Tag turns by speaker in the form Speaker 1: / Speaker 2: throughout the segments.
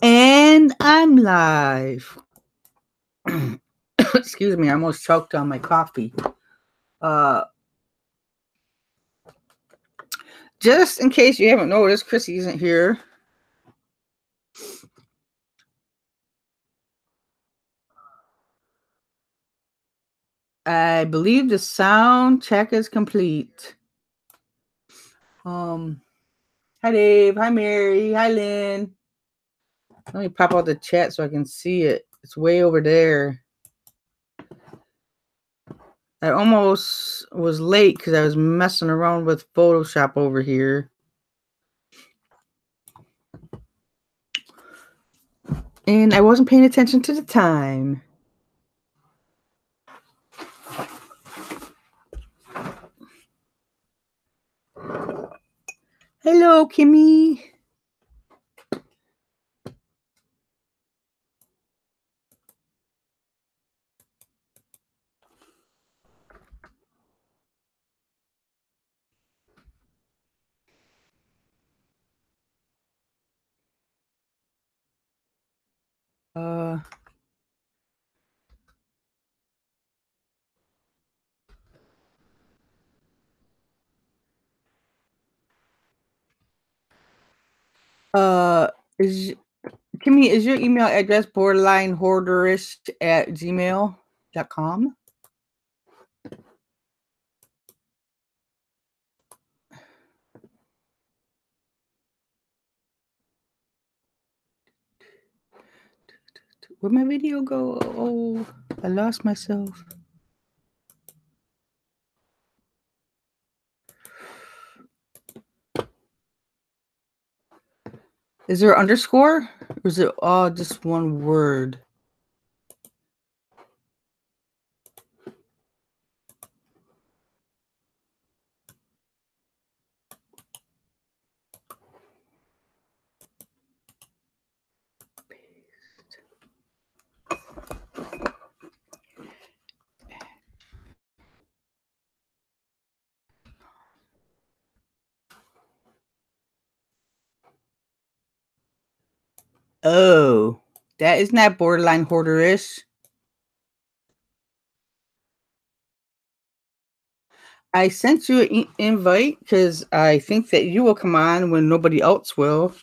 Speaker 1: And I'm live. Excuse me, I almost choked on my coffee. Just in case you haven't noticed, Chrissy isn't here. I believe the sound check is complete. Hi Dave, hi Mary, hi Lynn. Let me pop out the chat so I can see it. It's way over there. I almost was late because I was messing around with Photoshop over here. And I wasn't paying attention to the time. Hello, Kimmy. Kimmy, is your email address borderlinehoarderish@gmail.com? Where'd my video go? Oh, I lost myself. Is there an underscore? Or is it all just one word? Oh, that is not borderline hoarderish. I sent you an invite because I think that you will come on when nobody else will.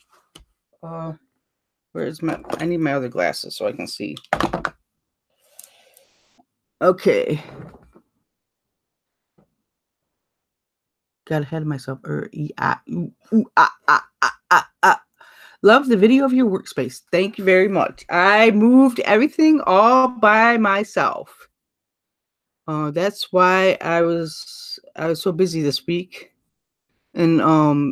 Speaker 1: Where's my? I need my other glasses so I can see. Okay. Got ahead of myself. Love the video of your workspace. Thank you very much. I moved everything all by myself. That's why I was so busy this week, and I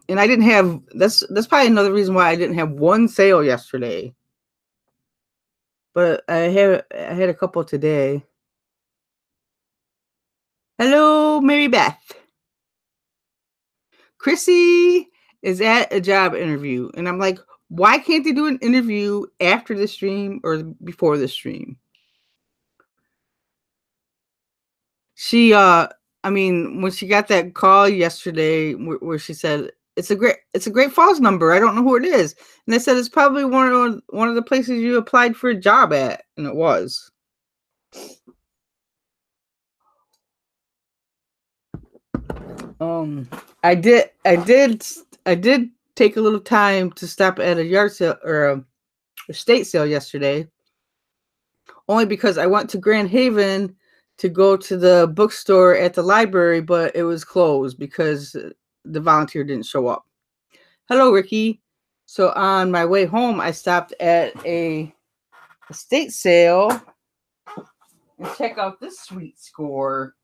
Speaker 1: didn't have that's probably another reason why I didn't have one sale yesterday. But I had a couple today. Hello, Mary Beth. Chrissy is at a job interview, and I'm like, why can't they do an interview after the stream or before the stream? She when she got that call yesterday where she said it's a Great Falls number, I don't know who it is, and they said it's probably one of the places you applied for a job at, and it was. I did take a little time to stop at a yard sale or a estate sale yesterday, only because I went to Grand Haven to go to the bookstore at the library, but it was closed because the volunteer didn't show up. Hello, Ricky. So on my way home, I stopped at a estate sale and check out this sweet score.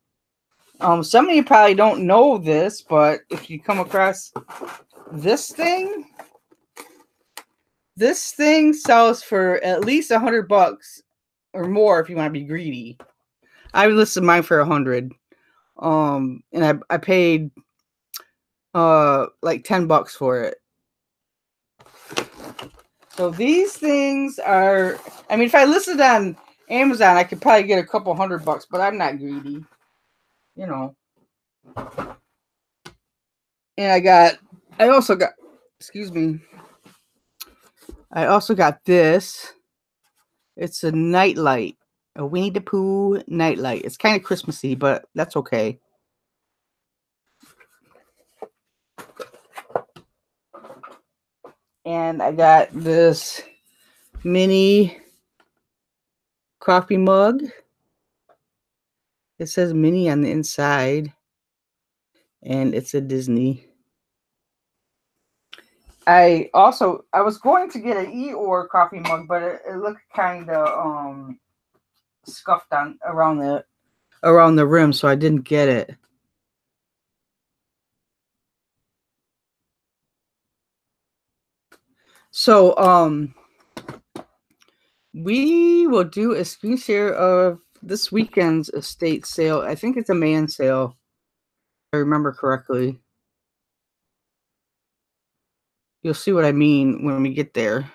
Speaker 1: Some of you probably don't know this, but if you come across this thing sells for at least $100 or more if you want to be greedy. I listed mine for $100, and I paid like $10 for it. So these things are, if I listed on Amazon, I could probably get a couple $100, but I'm not greedy, And I also got, excuse me, I also got this. It's a nightlight, a Winnie the Pooh nightlight. It's kind of Christmassy, but that's okay. And I got this mini coffee mug. It says mini on the inside, and it's a Disney. I was going to get an Eeyore coffee mug, but it looked kind of scuffed on around the rim, so I didn't get it. So we will do a screen share of this weekend's estate sale. I think it's a man sale, if I remember correctly. You'll see what I mean when we get there.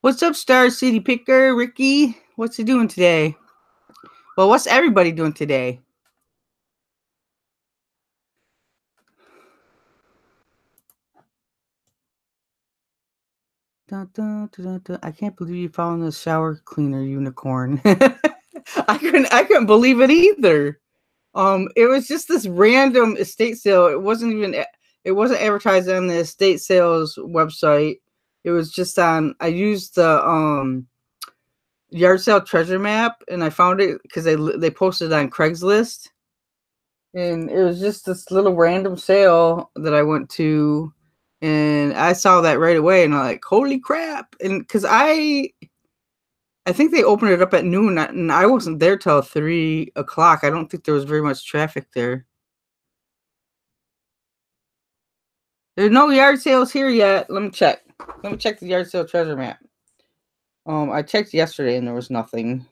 Speaker 1: What's up, Star City Picker? Ricky, what's he doing today? Well, what's everybody doing today? Dun, dun, dun, dun. I can't believe you found the shower cleaner unicorn. I couldn't believe it either. It was just this random estate sale. It wasn't advertised on the estate sales website. It was just on. I used the yard sale treasure map, and I found it because they posted it on Craigslist, and it was just this little random sale that I went to, and I saw that right away, and I'm like, holy crap! And because I think they opened it up at noon, and I wasn't there till 3 o'clock. I don't think there was very much traffic there. There's no yard sales here yet. Let me check. Let me check the yard sale treasure map. I checked yesterday and there was nothing.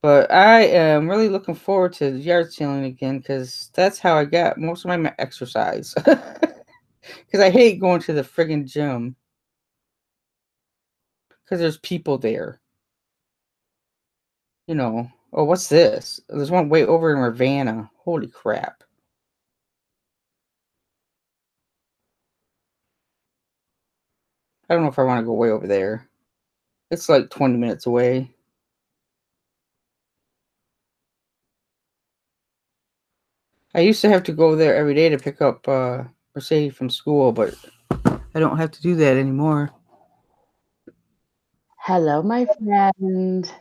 Speaker 1: But I am really looking forward to yard selling again because that's how I got most of my exercise. Because I hate going to the friggin' gym. Because there's people there. You know. Oh, what's this? There's one way over in Ravenna. Holy crap. I don't know if I want to go way over there. It's like 20 minutes away. I used to have to go there every day to pick up Mercedes from school, but I don't have to do that anymore.
Speaker 2: Hello, my friend.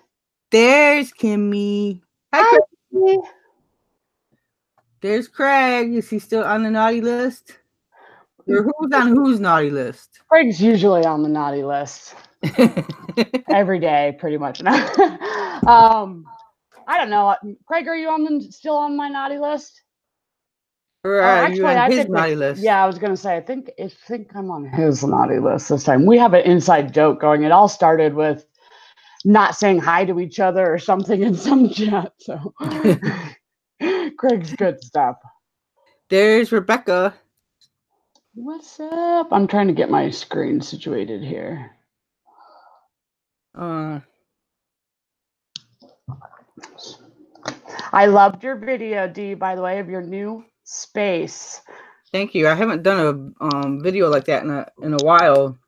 Speaker 1: There's Kimmy. Hi, Craig. There's Craig. Is he still on the naughty list? Or who's on whose naughty list?
Speaker 2: Craig's usually on the naughty list. Every day, pretty much. I don't know. Craig, are you still on my naughty list?
Speaker 1: Or are you on his naughty list?
Speaker 2: Yeah, I was gonna say I think I'm on his naughty list this time. We have an inside joke going. It all started with not saying hi to each other or something in some chat. So Craig's good stuff.
Speaker 1: There's Rebecca.
Speaker 2: What's up? I'm trying to get my screen situated here. I loved your video, Dee, by the way, of your new space.
Speaker 1: Thank you. I haven't done a video like that in a while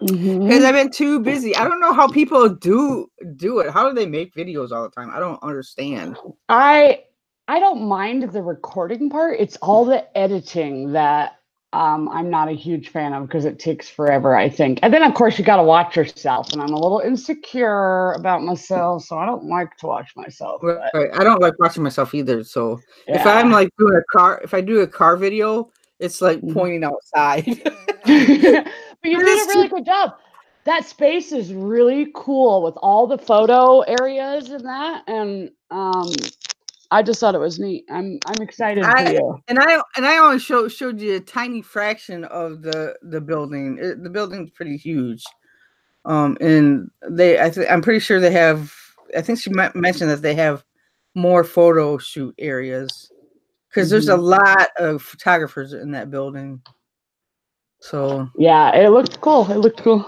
Speaker 1: because I've been too busy. I don't know how people do it. How do they make videos all the time? I don't understand.
Speaker 2: I don't mind the recording part. It's all the editing that I'm not a huge fan of because it takes forever, I think. And then, of course, you got to watch yourself. And I'm a little insecure about myself, so I don't like to watch myself.
Speaker 1: Right. I don't like watching myself either. So if I'm like doing if I do a car video, it's like pointing outside.
Speaker 2: But you did a really good job. That space is really cool with all the photo areas and that. And I just thought it was neat. I'm excited for you.
Speaker 1: And I only showed you a tiny fraction of the building. The building's pretty huge. And I'm pretty sure they have. I think she mentioned that they have more photo shoot areas because there's a lot of photographers in that building. So
Speaker 2: yeah, it looked cool. It looked cool.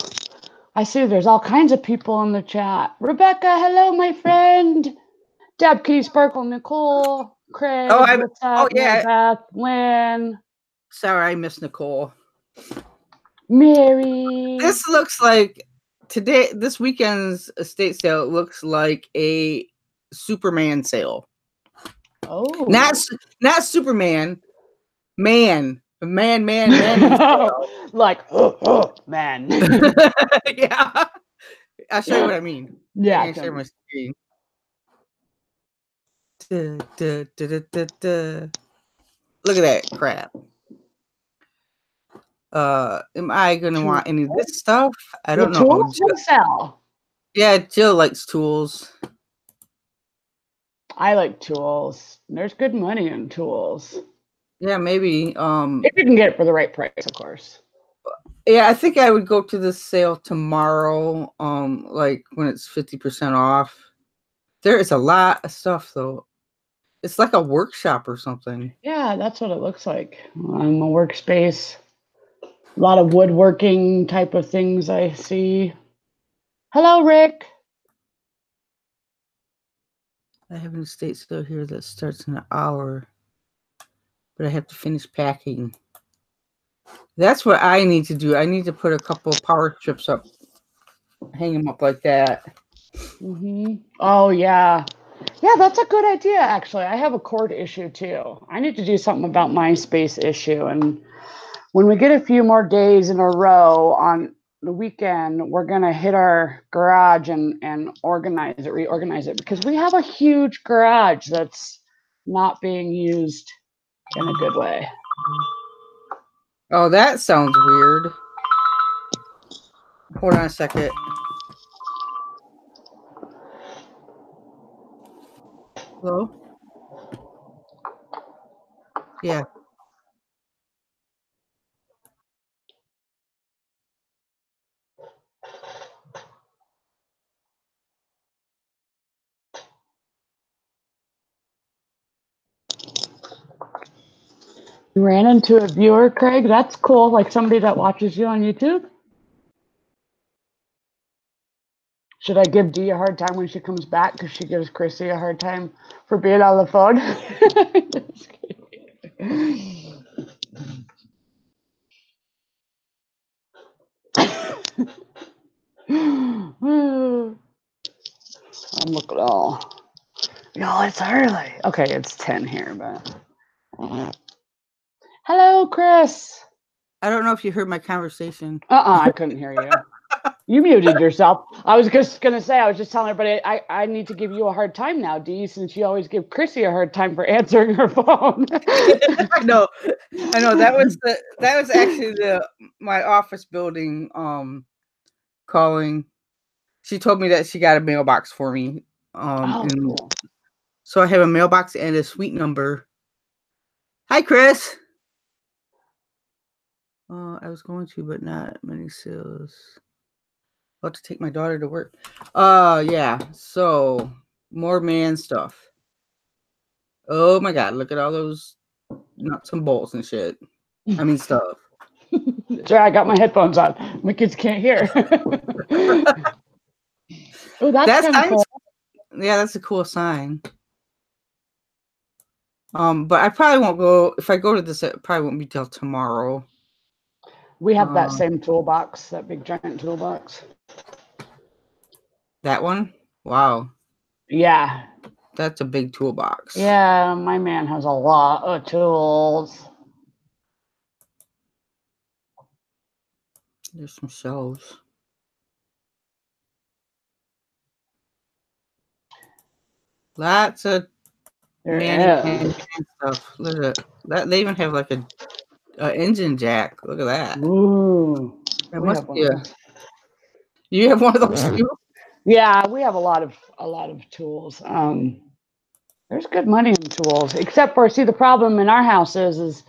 Speaker 2: I see there's all kinds of people in the chat. Rebecca, hello, my friend. Deb, Kitty, Sparkle, Nicole, Craig, what's up?
Speaker 1: Oh yeah,
Speaker 2: Beth, Lynn.
Speaker 1: Sorry, I missed Nicole.
Speaker 2: Mary.
Speaker 1: This looks like this weekend's estate sale looks like a Superman sale.
Speaker 2: Oh.
Speaker 1: Not Superman. Man. Man.
Speaker 2: Like, man.
Speaker 1: Yeah. I'll show you what I mean.
Speaker 2: Yeah.
Speaker 1: I can't share my screen. Look at that crap. Am I gonna want any of this stuff? I don't know.
Speaker 2: Tools will sell.
Speaker 1: Yeah, Jill likes tools.
Speaker 2: I like tools. There's good money in tools.
Speaker 1: Yeah, maybe.
Speaker 2: If you can get it for the right price, of course.
Speaker 1: Yeah, I think I would go to the sale tomorrow. Like when it's 50% off. There is a lot of stuff though. It's like a workshop or something.
Speaker 2: Yeah, that's what it looks like. I'm a workspace. A lot of woodworking type of things I see. Hello, Rick.
Speaker 1: I have an estate sale here that starts in an hour, but I have to finish packing. That's what I need to do. I need to put a couple of power strips up, hang them up like that.
Speaker 2: Mm-hmm. Oh, yeah. Yeah, that's a good idea, actually. I have a cord issue, too. I need to do something about my space issue. And when we get a few more days in a row on the weekend, we're going to hit our garage and reorganize it, because we have a huge garage that's not being used in a good way.
Speaker 1: Oh, that sounds weird. Hold on a second. Hello? Yeah.
Speaker 2: You ran into a viewer, Craig? That's cool. Like somebody that watches you on YouTube? Should I give Dee a hard time when she comes back? Because she gives Chrissy a hard time for being on the phone. I'm looking all. No, it's early. Okay, it's 10 here, but. Hello, Chris.
Speaker 1: I don't know if you heard my conversation.
Speaker 2: I couldn't hear you. You muted yourself. I was just going to say, I was just telling everybody, I need to give you a hard time now, Dee, since you always give Chrissy a hard time for answering her phone.
Speaker 1: I know. That was actually my office building calling. She told me that she got a mailbox for me.
Speaker 2: Cool.
Speaker 1: So I have a mailbox and a suite number. Hi, Chris. I was going to, but not many sales. About to take my daughter to work. Yeah. So more man stuff. Oh my God! Look at all those nuts and bolts and shit. I mean stuff.
Speaker 2: That's right. I got my headphones on. My kids can't hear. Oh, that's kind of cool.
Speaker 1: Yeah, that's a cool sign. But I probably won't go. If I go to this, it probably won't be till tomorrow.
Speaker 2: We have that same toolbox, that big giant toolbox.
Speaker 1: That one? Wow.
Speaker 2: Yeah.
Speaker 1: That's a big toolbox.
Speaker 2: Yeah, my man has a lot of tools.
Speaker 1: There's some shelves. Lots of Manny stuff. Look at that. They even have like a engine jack. Look at that.
Speaker 2: Ooh.
Speaker 1: That must be You have one of those too?
Speaker 2: Yeah, we have a lot of tools. There's good money in tools, except for, see, the problem in our house is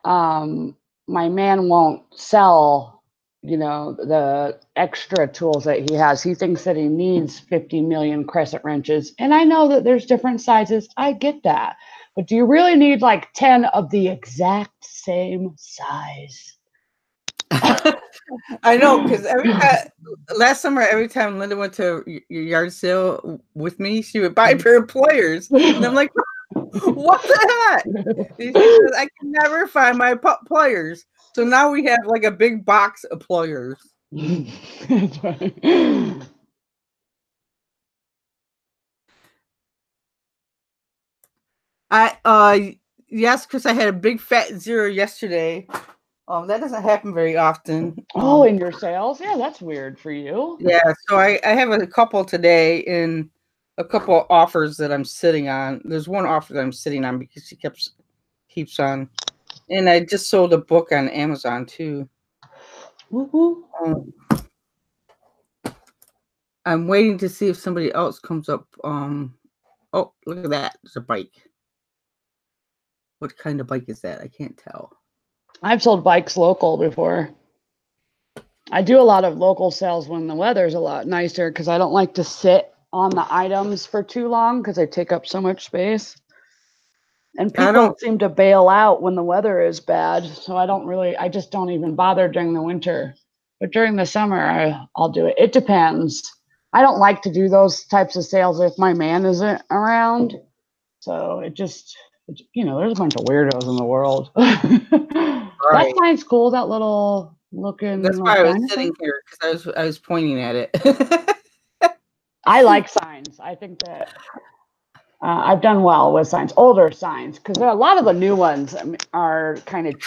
Speaker 2: my man won't sell, the extra tools that he has. He thinks that he needs 50 million crescent wrenches. And I know that there's different sizes. I get that. But do you really need like 10 of the exact same size?
Speaker 1: I know, because last summer, every time Linda went to your yard sale with me, she would buy a pair of pliers. And I'm like, What the heck? She says, I can never find my pliers. So now we have like a big box of pliers.
Speaker 2: That's right.
Speaker 1: Yes, Chris, I had a big fat 0 yesterday. That doesn't happen very often.
Speaker 2: Oh, in your sales? Yeah, that's weird for you.
Speaker 1: Yeah, so I have a couple today and a couple offers that I'm sitting on. There's one offer that I'm sitting on because she keeps on. And I just sold a book on Amazon too.
Speaker 2: Woo-hoo.
Speaker 1: I'm waiting to see if somebody else comes up. Oh, look at that. There's a bike. What kind of bike is that? I can't tell.
Speaker 2: I've sold bikes local before. I do a lot of local sales when the weather's a lot nicer because I don't like to sit on the items for too long because they take up so much space. And people seem to bail out when the weather is bad. So I just don't even bother during the winter. But during the summer, I'll do it. It depends. I don't like to do those types of sales if my man isn't around. So there's a bunch of weirdos in the world. That sign's cool, that little looking.
Speaker 1: That's why I was sitting here because I was pointing at it.
Speaker 2: I like signs. I think that I've done well with signs, older signs, because a lot of the new ones are kind of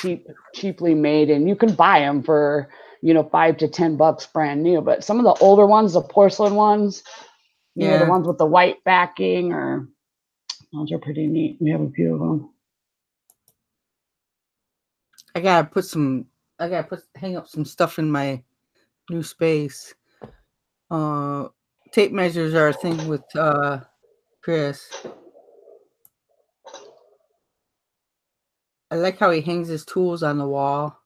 Speaker 2: cheaply made, and you can buy them for $5 to $10 brand new. But some of the older ones, the porcelain ones, the ones with the white backing, those are pretty neat. We have a few of them.
Speaker 1: I gotta hang up some stuff in my new space. Tape measures are a thing with Chris. I like how he hangs his tools on the wall.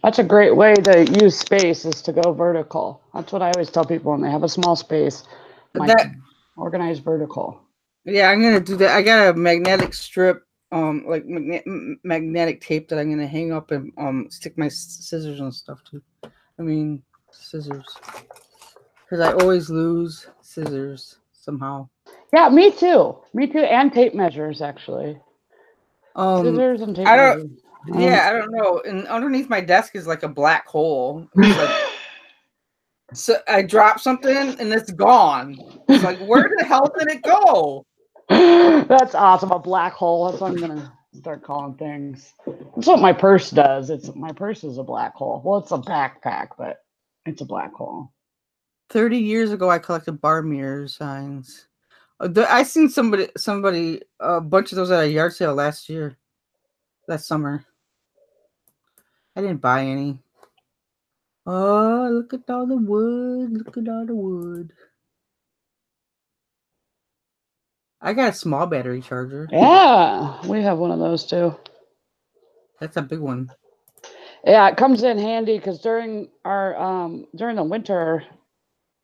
Speaker 2: That's a great way to use space, is to go vertical. That's what I always tell people when they have a small space. Organize vertical.
Speaker 1: Yeah, I'm gonna do that. I got a magnetic strip, like magnetic tape that I'm gonna hang up and stick my scissors and stuff to. I mean, scissors, because I always lose scissors somehow.
Speaker 2: Yeah, me too, and tape measures actually. Scissors and tape measures.
Speaker 1: I don't know. And underneath my desk is like a black hole. It's like, so I drop something and it's gone. It's like, where the hell did it go?
Speaker 2: That's awesome. A black hole. That's what I'm gonna start calling things. That's what my purse does. My purse is a black hole. Well, it's a backpack, but it's a black hole.
Speaker 1: 30 years ago, I collected bar mirror signs. I seen somebody, a bunch of those at a yard sale last summer. I didn't buy any. Oh, look at all the wood. Look at all the wood. I got a small battery charger.
Speaker 2: Yeah, we have one of those too.
Speaker 1: That's a big one.
Speaker 2: Yeah, it comes in handy because during the winter,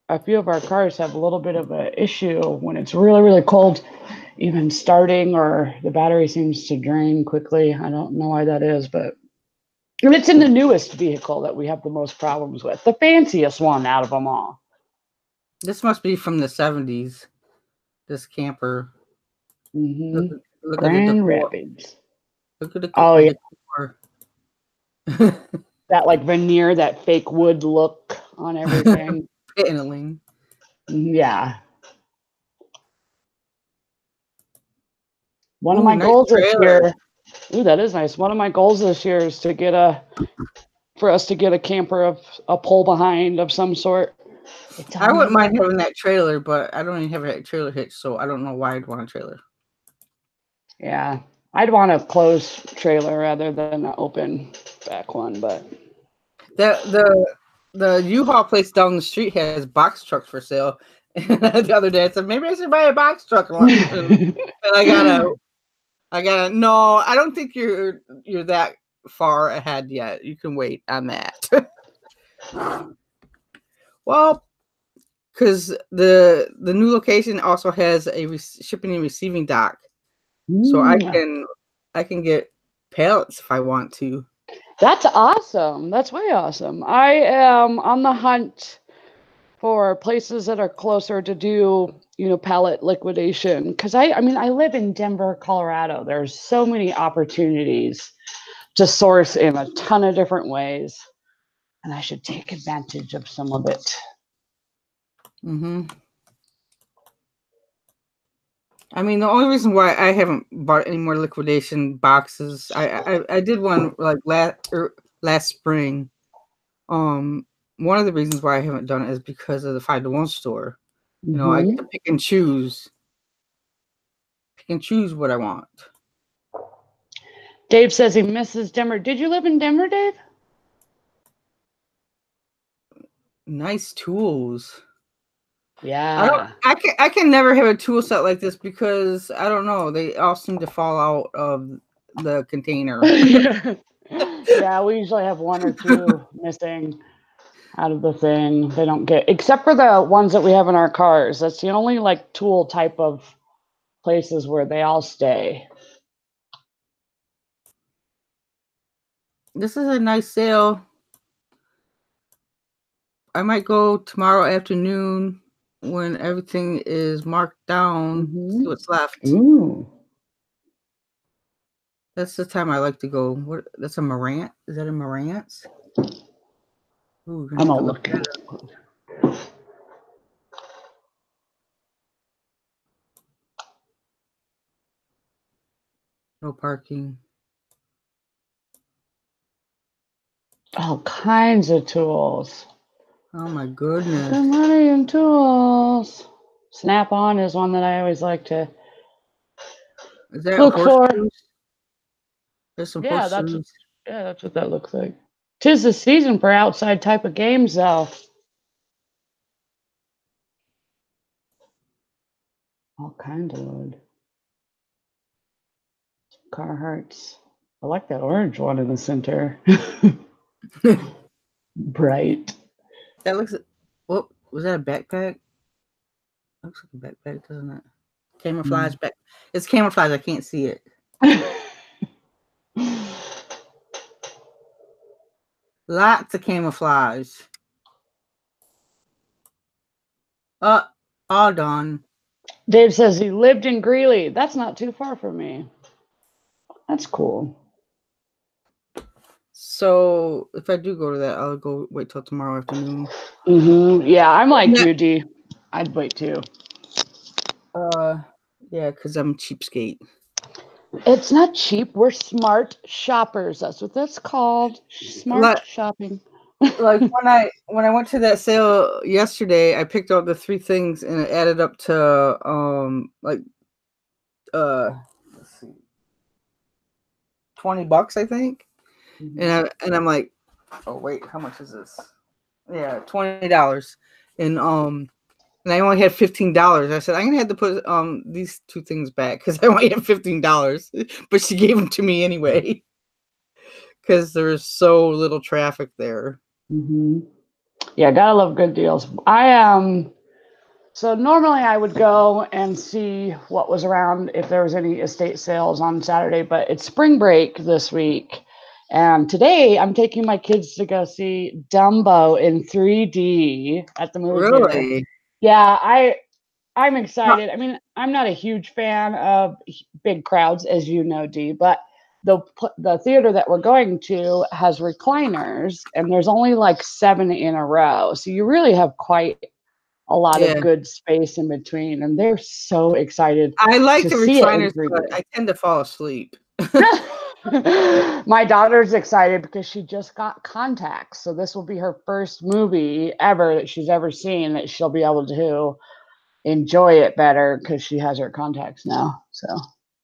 Speaker 2: a few of our cars have a little bit of an issue when it's really, really cold, even starting, or the battery seems to drain quickly. I don't know why that is, but it's in the newest vehicle that we have the most problems with, the fanciest one out of them all.
Speaker 1: This must be from the 70s, this camper.
Speaker 2: Look Grand Rapids.
Speaker 1: Look at the
Speaker 2: decor. That like veneer, that fake wood look on everything.
Speaker 1: Paneling.
Speaker 2: Yeah. One of my goals this year. Ooh, that is nice. One of my goals this year is for us to get a camper of a pull behind of some sort.
Speaker 1: I wouldn't mind having that trailer, but I don't even have a trailer hitch, so I don't know why I'd want a trailer.
Speaker 2: Yeah, I'd want a closed trailer rather than an open back one, but
Speaker 1: the U-Haul place down the street has box trucks for sale. And the other day I said maybe I should buy a box truck, and I gotta. No, I don't think you're that far ahead yet. You can wait on that. Well, because the new location also has a shipping and receiving dock, so I can get pallets if I want to.
Speaker 2: That's awesome. That's way awesome. I am on the hunt for places that are closer to do, pallet liquidation. Because I mean, I live in Denver, Colorado. There's so many opportunities to source in a ton of different ways, and I should take advantage of some of it.
Speaker 1: Mm-hmm. I mean, the only reason why I haven't bought any more liquidation boxes, I did one like last spring. One of the reasons why I haven't done it is because of the 5-to-1 store. I get to pick and choose what I want.
Speaker 2: Dave says he misses Denver. Did you live in Denver, Dave?
Speaker 1: Nice tools.
Speaker 2: Yeah.
Speaker 1: I can never have a tool set like this because I don't know. They all seem to fall out of the container.
Speaker 2: Yeah, we usually have one or two missing out of the thing. They don't get, except for the ones that we have in our cars. That's the only like tool type of places where they all stay.
Speaker 1: This is a nice sale. I might go tomorrow afternoon when everything is marked down, see what's left.
Speaker 2: Ooh.
Speaker 1: That's the time I like to go. What? That's a Marant? Is that a Marant's? Ooh,
Speaker 2: I'm gonna look at it.
Speaker 1: No parking.
Speaker 2: All kinds of tools.
Speaker 1: Oh my goodness.
Speaker 2: Good money and tools. Snap-on is one that I always like to look for.
Speaker 1: There's some
Speaker 2: Yeah,
Speaker 1: horseshoes.
Speaker 2: that's what that looks like. 'Tis the season for outside type of games, though. All kinds of wood. Carhartts. I like that orange one in the center. Bright.
Speaker 1: That looks. What was that? A backpack? Looks like a backpack, doesn't it? Camouflage back. It's camouflage. I can't see it. Lots of camouflage. All done.
Speaker 2: Dave says he lived in Greeley. That's not too far from me. That's cool.
Speaker 1: So if I do go to that, I'll go wait till tomorrow afternoon.
Speaker 2: Yeah, I'm like you, D. I'd wait too.
Speaker 1: Yeah, because I'm a cheapskate.
Speaker 2: It's not cheap. We're smart shoppers. That's what that's called. Smart shopping.
Speaker 1: Like when I went to that sale yesterday, I picked out the 3 things and it added up to let's see, $20, I think. And I'm like, oh wait, how much is this? Yeah, $20. And I only had $15. I said I'm gonna have to put these 2 things back because I only have $15. But she gave them to me anyway because there's so little traffic there.
Speaker 2: Yeah, gotta love good deals. So normally I would go and see what was around if there was any estate sales on Saturday, but it's spring break this week. And today I'm taking my kids to go see Dumbo in 3D at the movie theater. Yeah, I'm excited. I mean, I'm not a huge fan of big crowds, as you know, Dee, but the theater that we're going to has recliners, and there's only like 7 in a row. So you really have quite a lot of good space in between, and they're so excited.
Speaker 1: I like the recliners, but I tend to fall asleep.
Speaker 2: My daughter's excited because she just got contacts, so this will be her first movie ever that she's ever seen that she'll be able to enjoy it better because she has her contacts now. So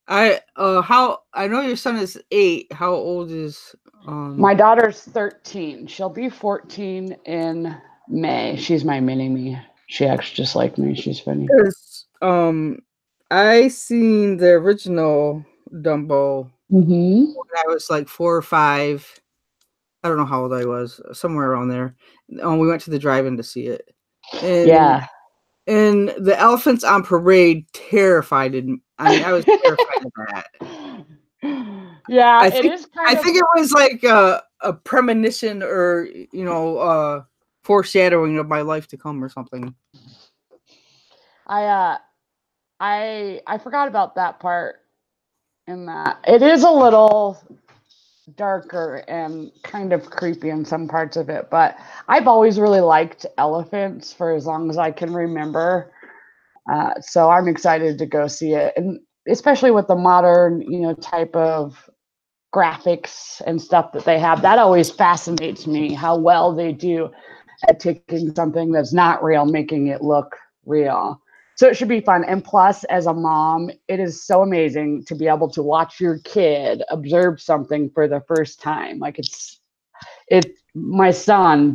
Speaker 1: I know your son is 8. How old is
Speaker 2: my daughter's 13. She'll be 14 in May. She's my mini-me. She acts just like me. She's funny.
Speaker 1: I seen the original Dumbo when I was like 4 or 5. I don't know how old I was, somewhere around there. We went to the drive-in to see it. And the elephants on parade terrified me. I mean, I was terrified of that.
Speaker 2: Yeah,
Speaker 1: I think it was like a premonition or foreshadowing of my life to come or something.
Speaker 2: I forgot about that part in that. It is a little darker and kind of creepy in some parts of it, but I've always really liked elephants for as long as I can remember. So I'm excited to go see it, and especially with the modern, type of graphics and stuff that they have. That always fascinates me, how well they do at taking something that's not real, making it look real. So it should be fun. And plus, as a mom, it is so amazing to be able to watch your kid observe something for the first time. Like my son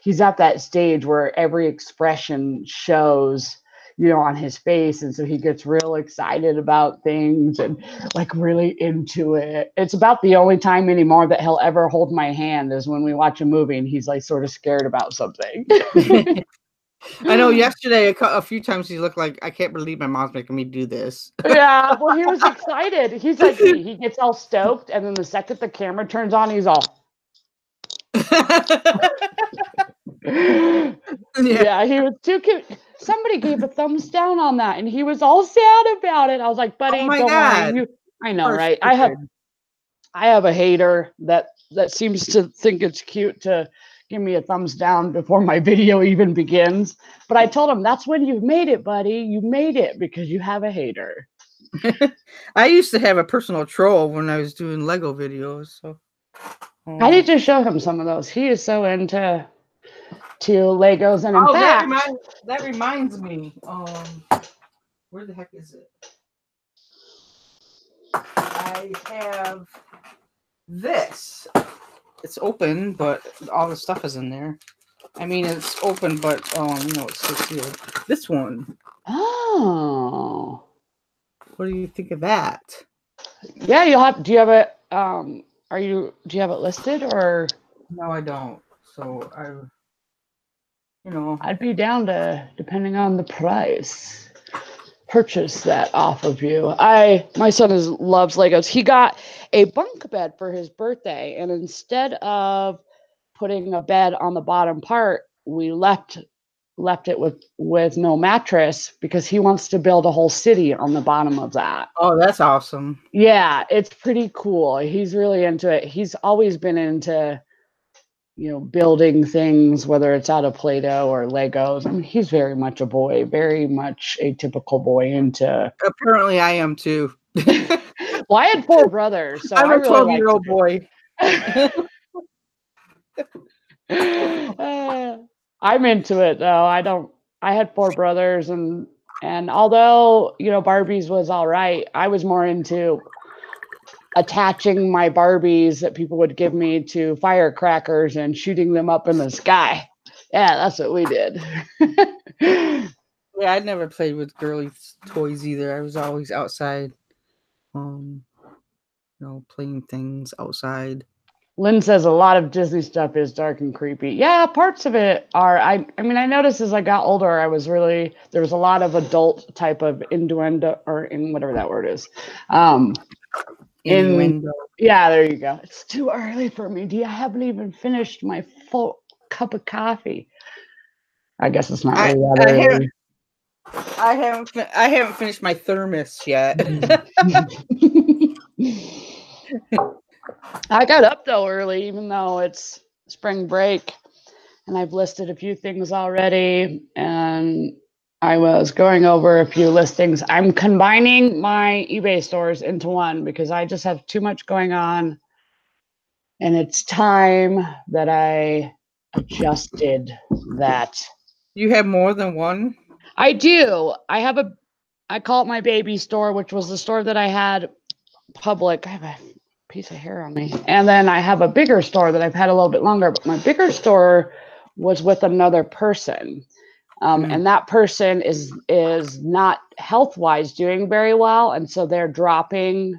Speaker 2: he's at that stage where every expression shows, on his face. And so he gets real excited about things and like really into it. It's about the only time anymore that he'll ever hold my hand is when we watch a movie and he's like sort of scared about something.
Speaker 1: I know yesterday a few times he looked like, I can't believe my mom's making me do this.
Speaker 2: Yeah, well, he was excited. He's like me. He gets all stoked, and then the second the camera turns on, he's all. Yeah, he was too cute. Somebody gave a thumbs down on that, and he was all sad about it. I was like, buddy,
Speaker 1: Oh my
Speaker 2: don't
Speaker 1: God.
Speaker 2: worry. I know, right? I have a hater that seems to think it's cute to give me a thumbs down before my video even begins. But I told him, that's when you've made it, buddy. You made it because you have a hater.
Speaker 1: I used to have a personal troll when I was doing Lego videos. So
Speaker 2: I need to show him some of those. He is so into Legos, and in fact,
Speaker 1: that reminds me. Where the heck is it? I have this. It's open, but all the stuff is in there. I mean, it's open, but it's still sealed. This one.
Speaker 2: Oh.
Speaker 1: What do you think of that?
Speaker 2: Yeah, do you have it? Do you have it listed or?
Speaker 1: No, I don't. So
Speaker 2: I'd be down to, depending on the price, purchase that off of you. My son loves Legos. He got a bunk bed for his birthday, and instead of putting a bed on the bottom part, we left it with no mattress because he wants to build a whole city on the bottom of that.
Speaker 1: Oh, that's awesome.
Speaker 2: Yeah, it's pretty cool. He's really into it. He's always been into building things, whether it's out of Play-Doh or Legos. I mean, he's very much a boy, very much a typical boy into.
Speaker 1: Apparently, I am too.
Speaker 2: Well, I had 4 brothers, so
Speaker 1: I'm
Speaker 2: I
Speaker 1: a
Speaker 2: really
Speaker 1: 12-year-old boy.
Speaker 2: I'm into it though. I had 4 brothers, and although Barbies was all right, I was more into attaching my Barbies that people would give me to firecrackers and shooting them up in the sky. Yeah, that's what we did.
Speaker 1: Yeah, I never played with girly toys either. I was always outside, playing things outside.
Speaker 2: Lynn says a lot of Disney stuff is dark and creepy. Yeah, parts of it are. I mean, I noticed as I got older, there was a lot of adult type of innuendo, or in whatever that word is.
Speaker 1: Innuendo.
Speaker 2: Yeah, there you go. It's too early for me. I haven't even finished my full cup of coffee. I guess it's not really that early.
Speaker 1: I haven't finished my thermos yet.
Speaker 2: I got up though early, even though it's spring break, and I've listed a few things already, and I was going over a few listings. I'm combining my eBay stores into one because I just have too much going on, and it's time that I adjusted that.
Speaker 1: You have more than one?
Speaker 2: I do. I call it my baby store, which was the store that I had public. I have a piece of hair on me. And then I have a bigger store that I've had a little bit longer, but my bigger store was with another person. And that person is not health-wise doing very well. And so they're dropping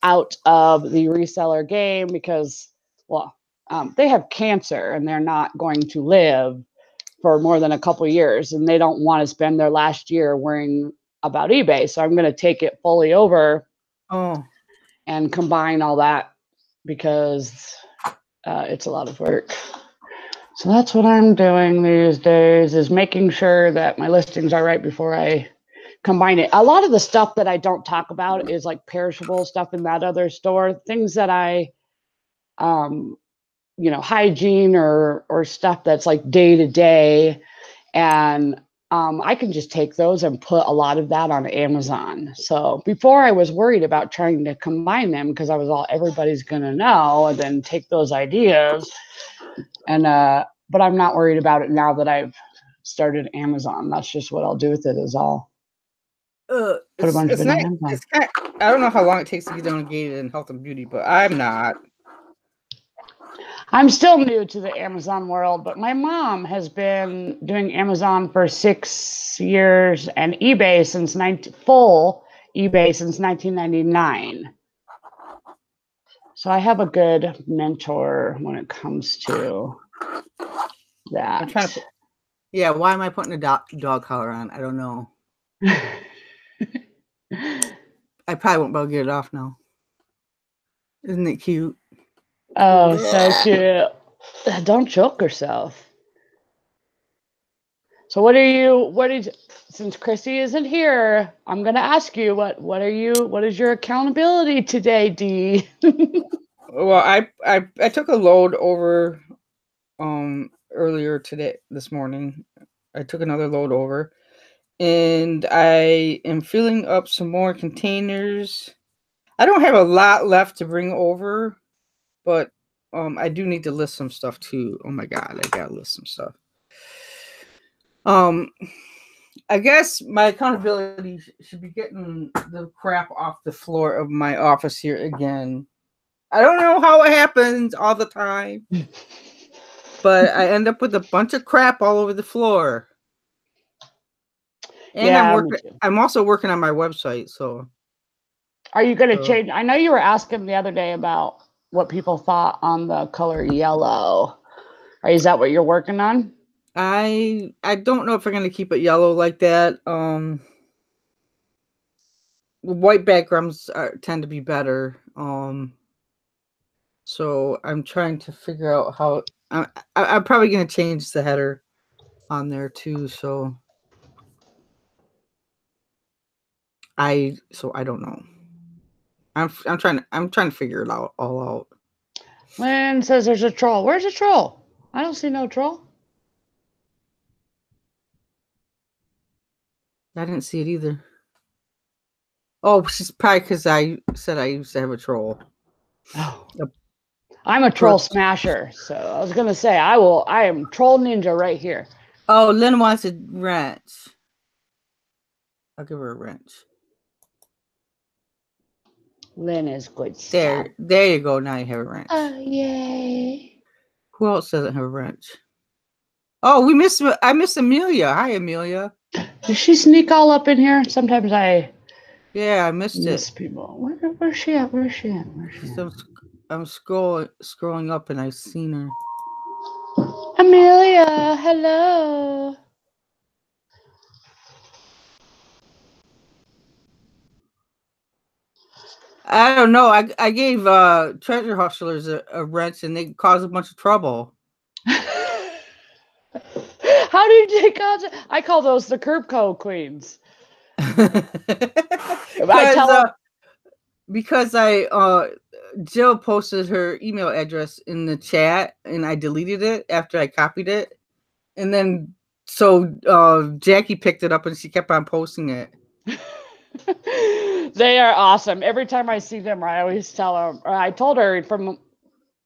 Speaker 2: out of the reseller game because, they have cancer and they're not going to live for more than a couple of years, and they don't want to spend their last year worrying about eBay. So I'm going to take it fully over and combine all that because it's a lot of work. So that's what I'm doing these days, is making sure that my listings are right before I combine it. A lot of the stuff that I don't talk about is like perishable stuff in that other store, things that I, hygiene or stuff that's like day to day. And I can just take those and put a lot of that on Amazon. So before I was worried about trying to combine them because I was everybody's going to know, and then take those ideas. And, but I'm not worried about it now that I've started Amazon. That's just what I'll do with it, is I'll put a bunch of it on Amazon.
Speaker 1: It's kind of, I don't know how long it takes to get delegated in health and beauty, but I'm not.
Speaker 2: I'm still new to the Amazon world, but my mom has been doing Amazon for 6 years and eBay since full eBay since 1999. So I have a good mentor when it comes to that.
Speaker 1: I'm trying to put, yeah, why am I putting a dog collar on? I don't know. I probably won't be able to get it off now. Isn't it cute?
Speaker 2: Oh, so cute. Don't choke yourself. So since Chrissy isn't here, I'm going to ask you, what is your accountability today, Dee?
Speaker 1: Well, I took a load over earlier this morning. I took another load over, and I am filling up some more containers. I don't have a lot left to bring over, but I do need to list some stuff too. Oh my god, I gotta list some stuff. I guess my accountability should be getting the crap off the floor of my office here again. I don't know how it happens all the time, but I end up with a bunch of crap all over the floor. And
Speaker 2: yeah,
Speaker 1: I'm also working on my website. So,
Speaker 2: are you going to change? I know you were asking the other day about what people thought on the color yellow. Is that what you're working on?
Speaker 1: I don't know if I'm going to keep it yellow like that. White backgrounds tend to be better. So I'm trying to figure out how. I'm probably going to change the header on there too. So I don't know. I'm trying to figure it all out.
Speaker 2: Lynn says there's a troll. Where's a troll? I don't see no troll.
Speaker 1: I didn't see it either. Oh, she's probably because I said I used to have a troll.
Speaker 2: Oh. I'm a troll smasher, so I was gonna say I am troll ninja right here.
Speaker 1: Oh, Lynn wants a wrench. I'll give her a wrench.
Speaker 2: Lynn is good stuff.
Speaker 1: There you go. Now you have a wrench.
Speaker 2: Oh, yay.
Speaker 1: Who else doesn't have a wrench? Oh, I miss Amelia. Hi, Amelia.
Speaker 2: Does she sneak all up in here? Sometimes I
Speaker 1: missed
Speaker 2: miss
Speaker 1: it.
Speaker 2: people. Where's she at?
Speaker 1: I'm scrolling up and I've seen her.
Speaker 2: Amelia, hello.
Speaker 1: I don't know. I gave treasure hustlers a wrench and they caused a bunch of trouble.
Speaker 2: How did you cause it? I call those the curb code queens.
Speaker 1: Because Jill posted her email address in the chat and I deleted it after I copied it. And then so Jackie picked it up and she kept on posting it.
Speaker 2: They are awesome. Every time I see them, I always tell her. I told her from,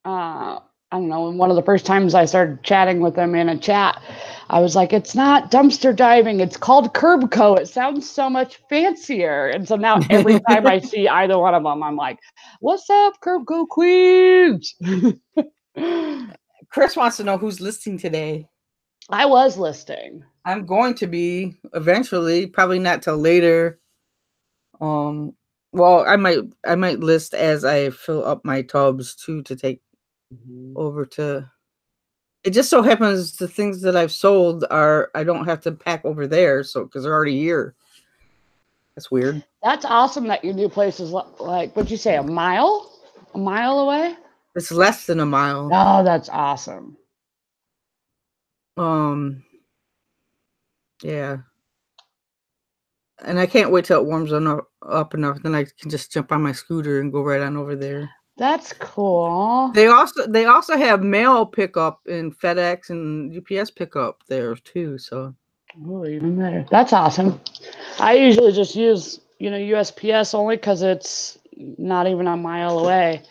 Speaker 2: I don't know, one of the first times I started chatting with them in a chat, I was like, it's not dumpster diving. It's called curb co. It sounds so much fancier. And so now every time I see either one of them, I'm like, what's up, curb co queens?
Speaker 1: Chris wants to know who's listing today.
Speaker 2: I was listing.
Speaker 1: I'm going to be eventually, probably not till later. Well, I might list as I fill up my tubs too to take over to. It just so happens the things that I've sold I don't have to pack over there, so because they're already here. That's weird.
Speaker 2: That's awesome that your new place is like, what'd you say, a mile away?
Speaker 1: It's less than a mile.
Speaker 2: Oh, that's awesome.
Speaker 1: Yeah. And I can't wait till it warms up enough. Then I can just jump on my scooter and go right on over there.
Speaker 2: That's cool.
Speaker 1: They also have mail pickup in FedEx and UPS pickup there too. So
Speaker 2: Oh, even better. That's awesome. I usually just use, USPS only because it's not even a mile away.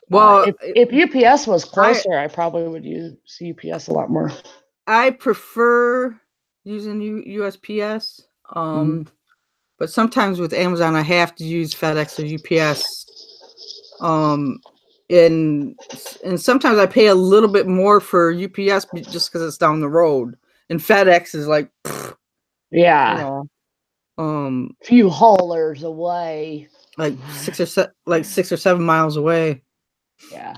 Speaker 1: well,
Speaker 2: If UPS was
Speaker 1: I
Speaker 2: closer, I probably would use UPS a lot more.
Speaker 1: I prefer using USPS.
Speaker 2: Mhm.
Speaker 1: But sometimes with Amazon I have to use FedEx or UPS. Um and sometimes I pay a little bit more for UPS just because it's down the road. And FedEx is like, you
Speaker 2: Yeah,
Speaker 1: know,
Speaker 2: few haulers away.
Speaker 1: like 6 or 7 miles away.
Speaker 2: Yeah,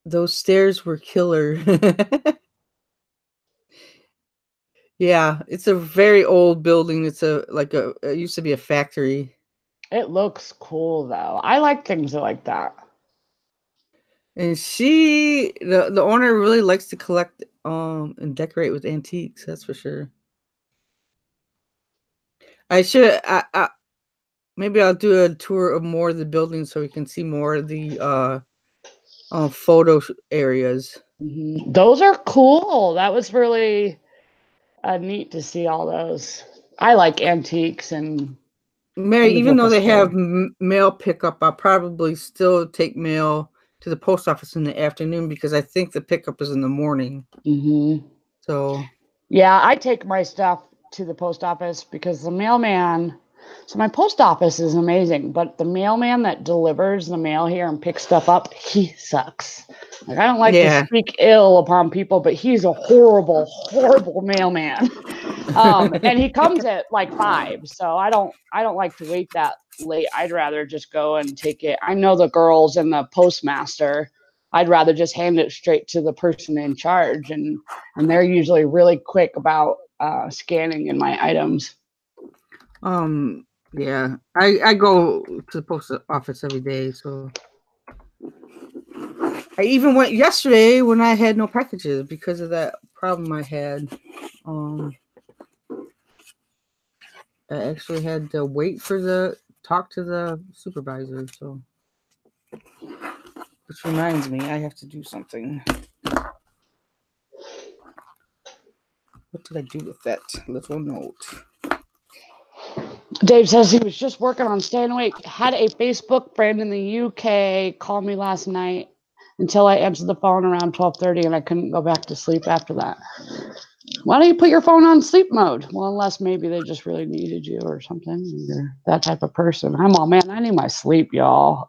Speaker 1: Those stairs were killer. Yeah, it's a very old building. It's it used to be a factory.
Speaker 2: it looks cool though. I like things like that.
Speaker 1: And the owner really likes to collect and decorate with antiques, that's for sure. I should maybe I'll do a tour of more of the building so we can see more of the photo areas.
Speaker 2: Those are cool. That was really neat to see all those. I like antiques and
Speaker 1: Mary,
Speaker 2: things
Speaker 1: even
Speaker 2: with
Speaker 1: though
Speaker 2: the
Speaker 1: they have
Speaker 2: story.
Speaker 1: mail pickup, I'll probably still take mail to the post office in the afternoon because I think the pickup is in the morning.
Speaker 2: Hmm.
Speaker 1: So
Speaker 2: Yeah, I take my stuff to the post office because the mailman. So my post office is amazing, but the mailman that delivers the mail here and picks stuff up, he sucks. Like I don't like to
Speaker 1: yeah.
Speaker 2: speak ill upon people, but he's a horrible, horrible mailman. And he comes at like 5, so I don't like to wait that late. I'd rather just go and take it. I know the girls and the postmaster. I'd rather just hand it straight to the person in charge, and they're usually really quick about scanning in my items.
Speaker 1: Yeah. I go to the post office every day, so I even went yesterday when I had no packages because of that problem I had. Um, I actually had to wait for the talk to the supervisor. So, which reminds me, I have to do something. What did I do with that little note?
Speaker 2: Dave says he was just working on staying awake. Had a Facebook friend in the UK call me last night until I answered the phone around 12:30, and I couldn't go back to sleep after that. Why don't you put your phone on sleep mode? Well, unless maybe they just really needed you or something. You're that type of person. I'm all, man, I need my sleep, y'all.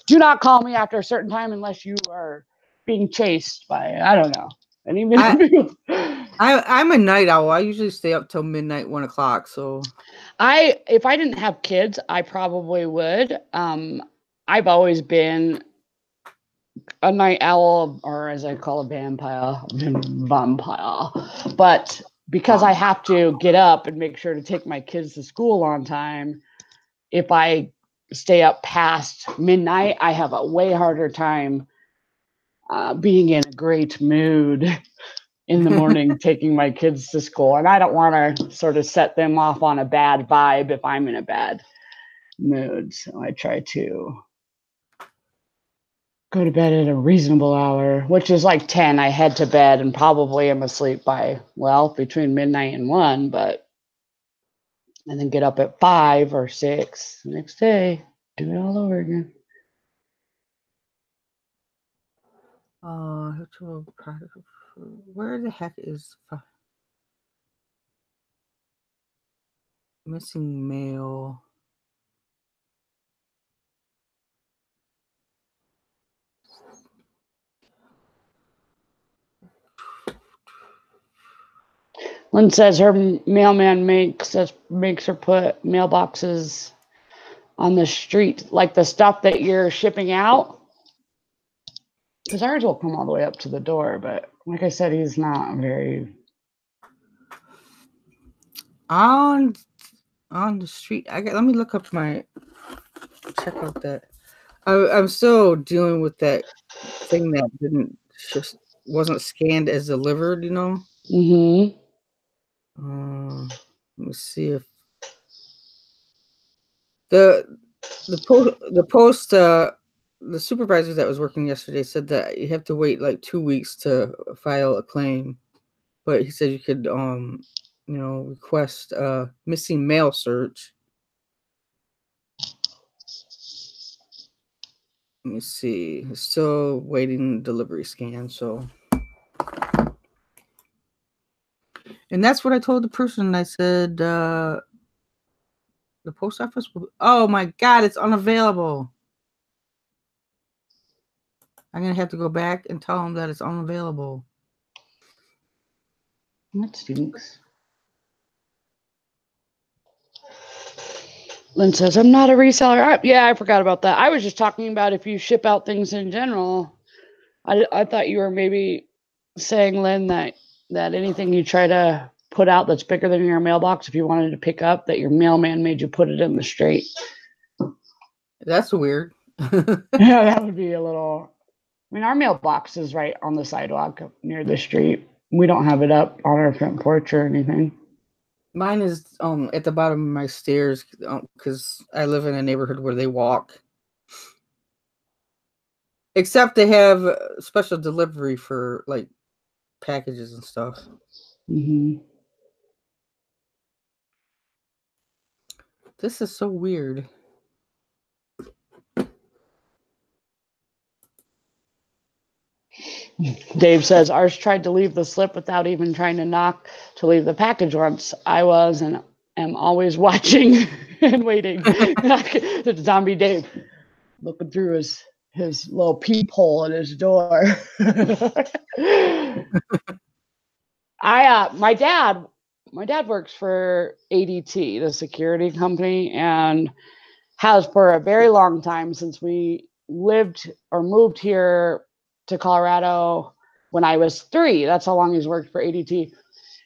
Speaker 2: Do not call me after a certain time unless you are being chased by, I don't know. And even
Speaker 1: I
Speaker 2: if
Speaker 1: I'm a night owl. I usually stay up till midnight, 1 o'clock. So
Speaker 2: if I didn't have kids, I probably would. I've always been a night owl, or as I call a vampire. But because I have to get up and make sure to take my kids to school on time, if I stay up past midnight, I have a way harder time being in a great mood in the morning taking my kids to school. And I don't want to sort of set them off on a bad vibe if I'm in a bad mood. So I try to go to bed at a reasonable hour, which is like 10. I head to bed and probably am asleep by, well, between midnight and 1, but and then get up at 5 or 6 the next day, do it all over again.
Speaker 1: where the heck is missing mail?
Speaker 2: Lynn says her mailman makes her put mailboxes on the street, like the stuff that you're shipping out. Because ours will come all the way up to the door, but like I said, he's not very.
Speaker 1: on on the street. Let me look up check out that. I'm still dealing with that thing that didn't just wasn't scanned as delivered, you know.
Speaker 2: Mm-hmm.
Speaker 1: Let me see if the the supervisor that was working yesterday said that you have to wait like 2 weeks to file a claim, but he said you could request a missing mail search. Let me see. Still waiting delivery scan. So, and that's what I told the person. I said the post office. Oh my God, it's unavailable. I'm gonna have to go back and tell them that it's unavailable.
Speaker 2: That stinks. Lynn says, I'm not a reseller. Yeah, I forgot about that. I was just talking about if you ship out things in general. I thought you were maybe saying, Lynn, that anything you try to put out that's bigger than your mailbox, if you wanted to pick up, that your mailman made you put it in the street.
Speaker 1: That's weird.
Speaker 2: Yeah, that would be a little. I mean, our mailbox is right on the sidewalk near the street. We don't have it up on our front porch or anything.
Speaker 1: Mine is at the bottom of my stairs because I live in a neighborhood where they walk. Except they have special delivery for like packages and stuff.
Speaker 2: Mm-hmm.
Speaker 1: This is so weird.
Speaker 2: Dave says, ours tried to leave the slip without even trying to knock to leave the package once. I was and am always watching and waiting. It's Zombie Dave looking through his little peephole in his door. My dad works for ADT, the security company, and has for a very long time since we lived or moved here to Colorado when I was 3. That's how long he's worked for ADT.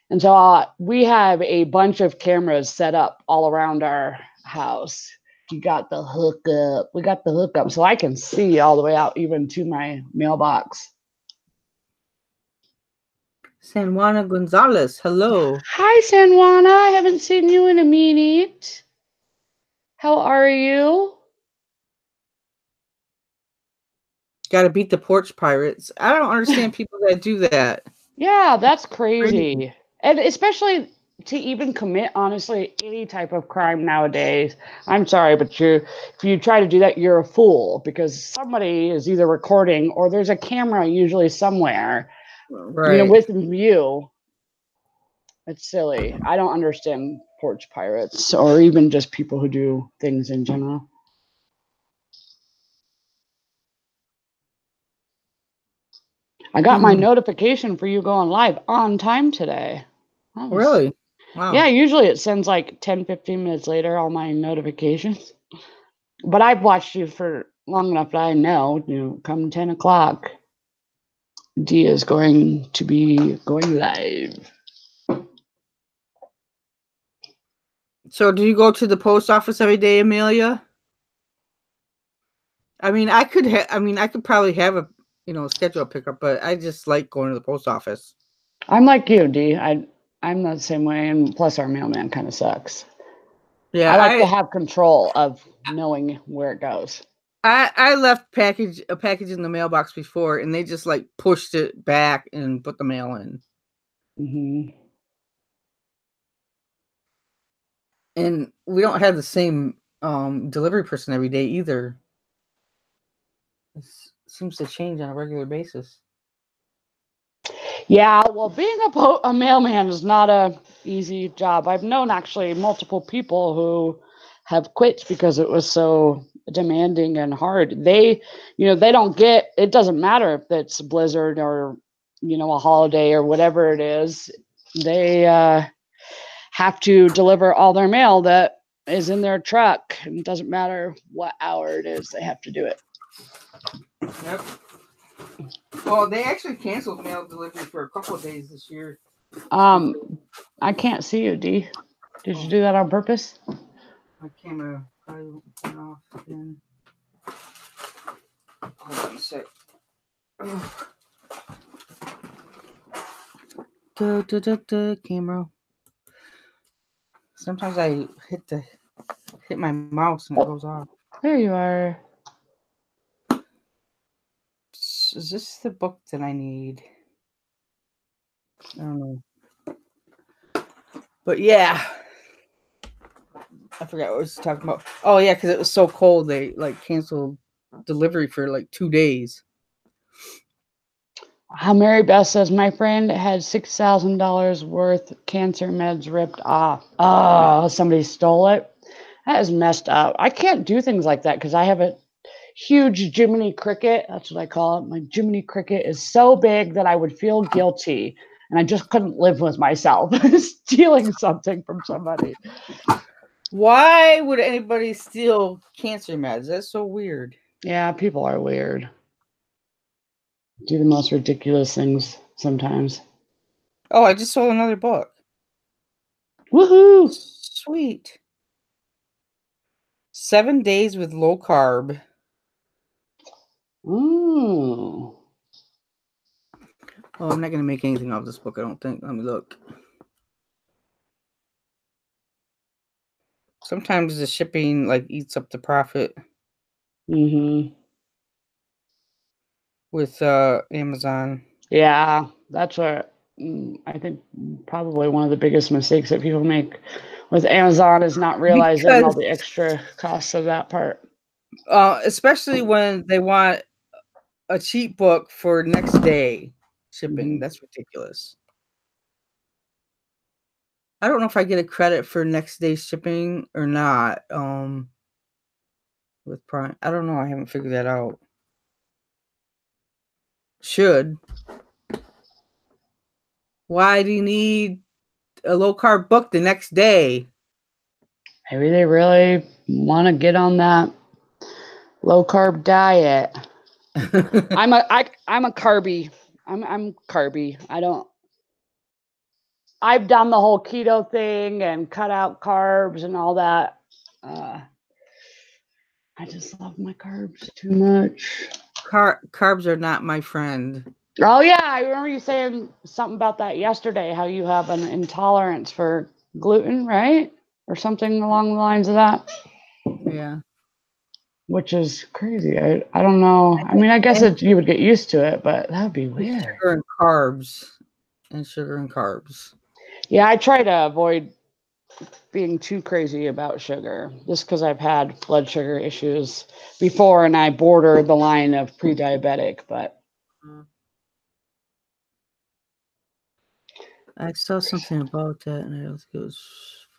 Speaker 2: And so we have a bunch of cameras set up all around our house. We got the hookup so I can see all the way out even to my mailbox.
Speaker 1: San Juana Gonzalez, hello.
Speaker 2: Hi, San Juana. I haven't seen you in a minute. How are you?
Speaker 1: Got to beat the porch pirates. I don't understand people that do that.
Speaker 2: Yeah, that's crazy. And especially to even commit, honestly, any type of crime nowadays. I'm sorry, but if you try to do that, you're a fool because somebody is either recording or there's a camera usually somewhere,
Speaker 1: Right.
Speaker 2: within view. It's silly. I don't understand porch pirates or even just people who do things in general. I got my notification for you going live on time today.
Speaker 1: Really? Wow.
Speaker 2: Yeah, usually it sends like 10, 15 minutes later, all my notifications. But I've watched you for long enough that I know, come 10 o'clock, Dee is going to be going live.
Speaker 1: So do you go to the post office every day, Amelia? I mean, I could probably have a schedule pickup, but I just like going to the post office.
Speaker 2: I'm like you, Dee. I'm the same way, and plus our mailman kind of sucks.
Speaker 1: Yeah,
Speaker 2: I like to have control of knowing where it goes.
Speaker 1: I left a package in the mailbox before, and they just like pushed it back and put the mail in.
Speaker 2: Mm-hmm.
Speaker 1: And we don't have the same delivery person every day either. It seems to change on a regular basis.
Speaker 2: Yeah, well, being a mailman is not a easy job. I've known actually multiple people who have quit because it was so demanding and hard. They don't get, it doesn't matter if it's a blizzard or, a holiday or whatever it is. They have to deliver all their mail that is in their truck. It doesn't matter what hour it is, they have to do it.
Speaker 1: Yep. Well, they actually canceled mail delivery for a couple of days this year.
Speaker 2: I can't see you, Dee. Did you do that on purpose?
Speaker 1: My camera probably went off again. Hold on a sec. Camera. Sometimes I hit my mouse and it goes off.
Speaker 2: There you are.
Speaker 1: Is this the book that I need? I don't know. But yeah. I forgot what I was talking about. Oh yeah, because it was so cold they like canceled delivery for like 2 days.
Speaker 2: How Mary Beth says, my friend had $6,000 worth of cancer meds ripped off. Oh, somebody stole it. That is messed up. I can't do things like that because I have a huge Jiminy Cricket. That's what I call it. My Jiminy Cricket is so big that I would feel guilty, and I just couldn't live with myself stealing something from somebody.
Speaker 1: Why would anybody steal cancer meds? That's so weird.
Speaker 2: Yeah, people are weird. Do the most ridiculous things sometimes.
Speaker 1: Oh, I just sold another book.
Speaker 2: Woohoo!
Speaker 1: Sweet. 7 Days with Low Carb.
Speaker 2: Ooh.
Speaker 1: Oh, I'm not going to make anything of this book, I don't think. Let me look. Sometimes the shipping like eats up the profit
Speaker 2: Mm-hmm.
Speaker 1: with Amazon.
Speaker 2: Yeah, that's what I think probably one of the biggest mistakes that people make with Amazon is not realizing all
Speaker 1: Because
Speaker 2: the extra costs of that part.
Speaker 1: especially when they want a cheap book for next day shipping.
Speaker 2: Mm-hmm.
Speaker 1: That's ridiculous. I don't know if I get a credit for next day shipping or not. With Prime, I don't know. I haven't figured that out. Should. Why do you need a low carb book the next day?
Speaker 2: Maybe they really want to get on that low carb diet. I'm a carby. I'm carby. I've done the whole keto thing and cut out carbs and all that. I just love my carbs too much.
Speaker 1: Carbs are not my friend.
Speaker 2: Oh yeah, I remember you saying something about that yesterday. How you have an intolerance for gluten, right, or something along the lines of that.
Speaker 1: Yeah.
Speaker 2: Which is crazy. I don't know. I mean, I guess you would get used to it, but that'd be weird.
Speaker 1: Sugar and carbs. And sugar and carbs.
Speaker 2: Yeah, I try to avoid being too crazy about sugar just because I've had blood sugar issues before and I border the line of pre-diabetic, but
Speaker 1: I saw something about that and I don't think it was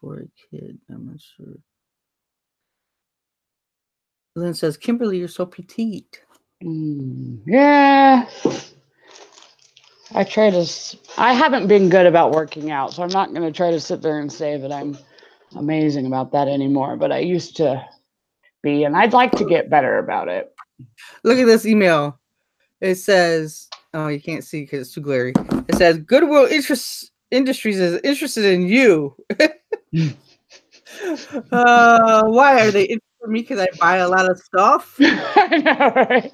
Speaker 1: for a kid. I'm not sure. Lynn says, Kimberly, you're so petite.
Speaker 2: Yeah. I haven't been good about working out, so I'm not going to try to sit there and say that I'm amazing about that anymore, but I used to be, and I'd like to get better about it.
Speaker 1: Look at this email. It says, oh, you can't see because it's too glary. It says, Goodwill Industries is interested in you. Why are they interested in me? Because I buy a lot of stuff?
Speaker 2: I know, right?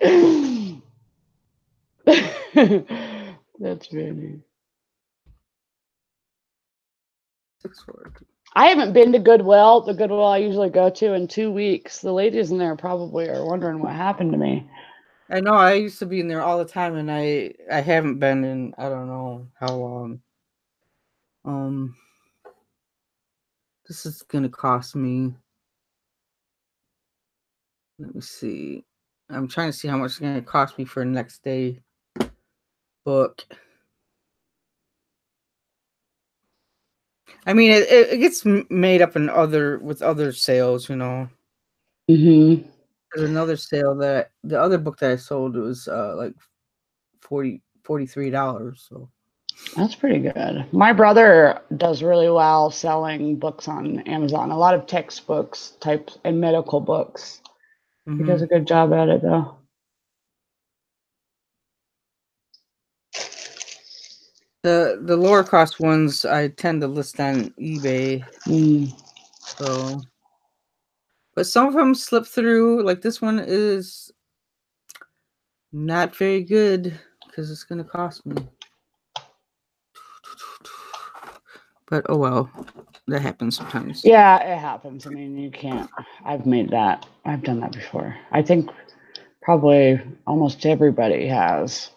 Speaker 2: That's funny. I haven't been to Goodwill, the Goodwill I usually go to, in 2 weeks. The ladies in there probably are wondering what happened to me.
Speaker 1: I know. I used to be in there all the time, and I haven't been in I don't know how long. This is gonna cost me. Let me see. I'm trying to see how much it's gonna cost me for a next day book. I mean, it gets made up in with other sales, you know.
Speaker 2: Mm-hmm.
Speaker 1: There's another sale that the other book that I sold was like $43. So
Speaker 2: That's pretty good. My brother does really well selling books on Amazon. A lot of textbooks type and medical books. He does a good job at it though.
Speaker 1: The lower cost ones I tend to list on eBay. So, but some of them slip through. Like this one is not very good because it's gonna cost me. But oh well, that happens sometimes.
Speaker 2: Yeah, it happens. I mean, you can't. I've done that before. I think probably almost everybody has.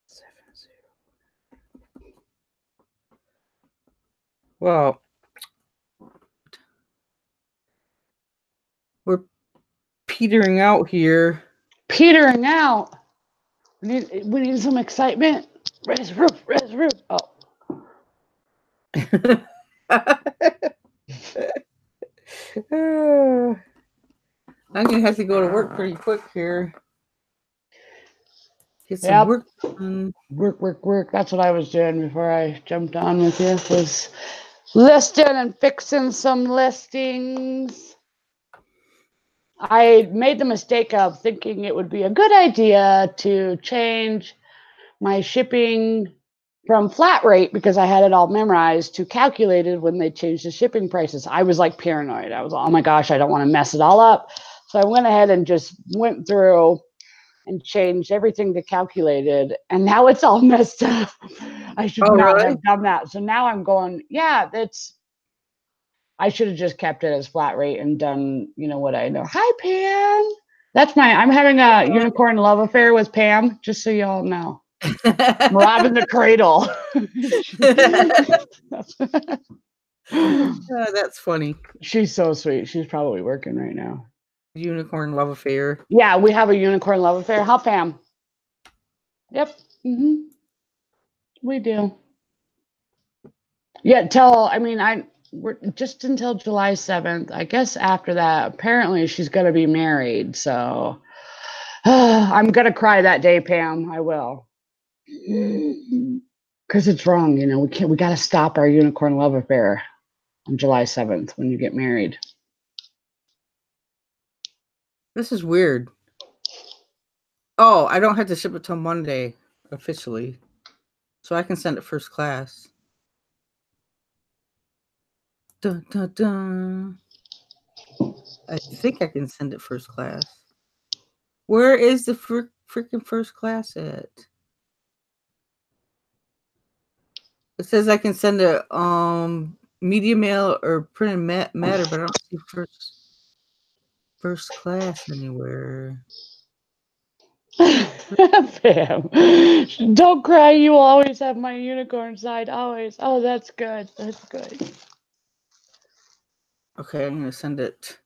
Speaker 1: 570. Well, we're petering out here.
Speaker 2: Petering out. We need some excitement. Res roof, res roof. Oh.
Speaker 1: I'm gonna have to go to work pretty quick here. Get some
Speaker 2: Yep.
Speaker 1: work done.
Speaker 2: Work. That's what I was doing before I jumped on with you. Was listing and fixing some listings. I made the mistake of thinking it would be a good idea to change my shipping from flat rate, because I had it all memorized, to calculated when they changed the shipping prices. I was like paranoid. I was, oh my gosh, I don't want to mess it all up. So I went ahead and just went through and changed everything to calculated, and now it's all messed up. I should not have done that. So now I'm going, yeah, I should have just kept it as flat rate and done, what I know. Hi, Pam. I'm having a unicorn love affair with Pam, just so y'all know. I'm robbing the cradle.
Speaker 1: That's funny.
Speaker 2: She's so sweet. She's probably working right now.
Speaker 1: Unicorn love affair.
Speaker 2: Yeah, we have a unicorn love affair. Huh, Pam? Yep. We do. Yeah, we're just until July 7th. I guess after that, apparently she's going to be married. So I'm going to cry that day, Pam. I will. Because it's wrong. We got to stop our unicorn love affair on July 7th when you get married.
Speaker 1: This is weird. Oh, I don't have to ship it till Monday officially. So I can send it first class. Dun, dun, dun. I think I can send it first class. Where is the freaking first class at? It says I can send it media mail or printed matter, but I don't see first class anywhere.
Speaker 2: Pam, don't cry. You will always have my unicorn side. Always. Oh, that's good. That's good.
Speaker 1: Okay, I'm gonna send it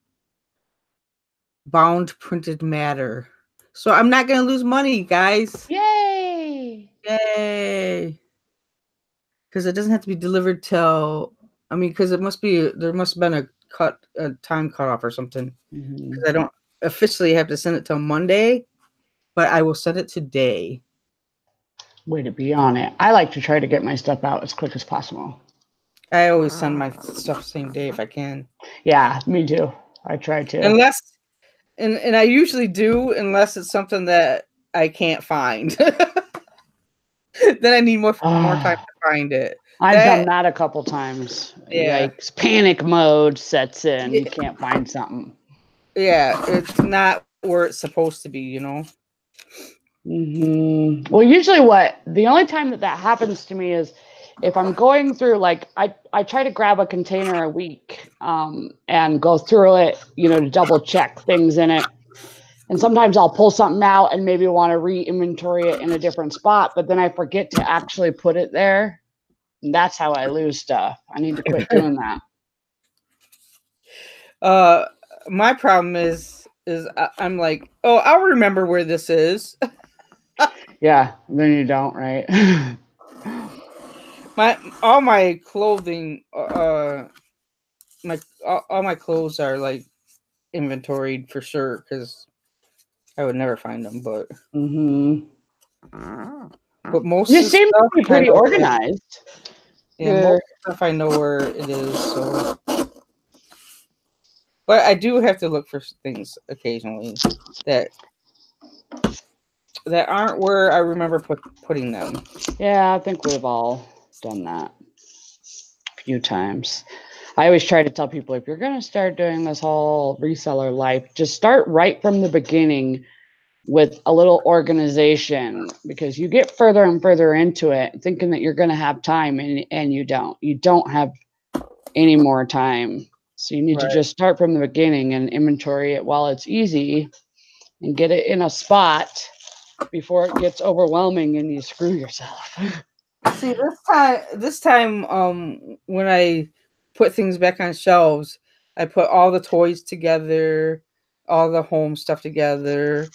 Speaker 1: bound printed matter. So I'm not gonna lose money, guys.
Speaker 2: Yay!
Speaker 1: Yay! Because it doesn't have to be delivered till. Because there must have been a time cutoff or something. Because I don't officially have to send it till Monday, but I will send it today.
Speaker 2: Way to be on it. I like to try to get my stuff out as quick as possible.
Speaker 1: I always send my stuff the same day if I can.
Speaker 2: Yeah, me too. I try to.
Speaker 1: Unless, and I usually do, unless it's something that I can't find. Then I need more time to find it.
Speaker 2: I've done that a couple times.
Speaker 1: Yeah.
Speaker 2: Like panic mode sets in. You can't find something.
Speaker 1: Yeah, it's not where it's supposed to be,
Speaker 2: Well, usually the only time that happens to me is if I'm going through, like, I try to grab a container a week and go through it, to double check things in it. And sometimes I'll pull something out and maybe want to re-inventory it in a different spot, but then I forget to actually put it there. And that's how I lose stuff. I need to quit doing
Speaker 1: that. My problem is I'm like, oh, I'll remember where this is.
Speaker 2: Yeah, then you don't, right?
Speaker 1: All my clothing, all my clothes are like inventoried for sure because I would never find them. But but most
Speaker 2: you seem to be pretty organized.
Speaker 1: Most stuff I know where it is. So, but I do have to look for things occasionally that aren't where I remember putting them.
Speaker 2: Yeah, I think we've all done that a few times. I always try to tell people, if you're going to start doing this whole reseller life, just start right from the beginning with a little organization, because you get further and further into it thinking that you're going to have time, and you don't have any more time. So you need to just start from the beginning and inventory it while it's easy and get it in a spot before it gets overwhelming and you screw yourself.
Speaker 1: See, this time, when I put things back on shelves, I put all the toys together, all the home stuff together,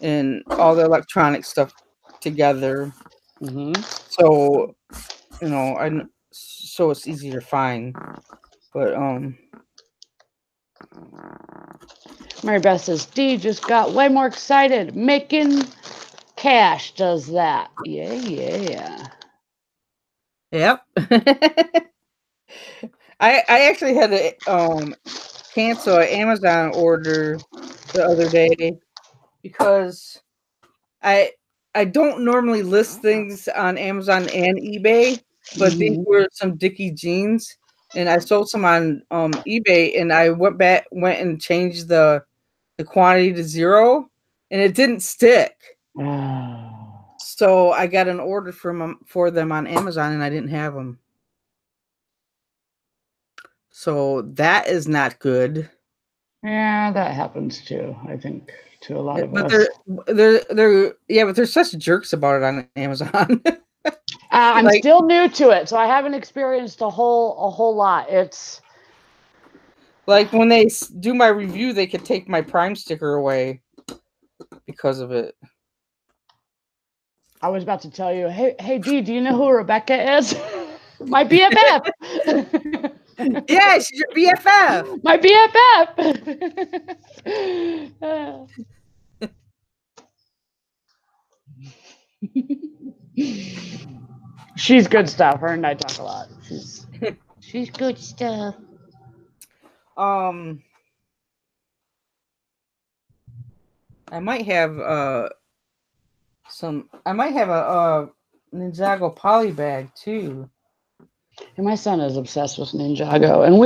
Speaker 1: and all the electronic stuff together.
Speaker 2: Mm-hmm.
Speaker 1: So, so it's easy to find. But
Speaker 2: Mary Beth says, D just got way more excited. Making cash does that. Yeah.
Speaker 1: yep. I actually had to cancel an Amazon order the other day because I I don't normally list things on Amazon and eBay, but these
Speaker 2: Mm-hmm.
Speaker 1: were some Dickie jeans, and I sold some on eBay, and I went and changed the quantity to 0, and it didn't stick.
Speaker 2: Oh.
Speaker 1: So I got an order for them on Amazon, and I didn't have them. So that is not good.
Speaker 2: Yeah, that happens too, I think, to a lot of
Speaker 1: But
Speaker 2: us.
Speaker 1: but they're such jerks about it on Amazon.
Speaker 2: I'm
Speaker 1: Like
Speaker 2: still new to it, so I haven't experienced a whole lot. It's
Speaker 1: when they do my review, they could take my Prime sticker away because of it.
Speaker 2: I was about to tell you, hey D, do you know who Rebecca is? My BFF.
Speaker 1: Yeah, she's your BFF.
Speaker 2: My BFF. She's good stuff. Her and I talk a lot. She's good stuff.
Speaker 1: I might have I might have a Ninjago poly bag too.
Speaker 2: And my son is obsessed with Ninjago, and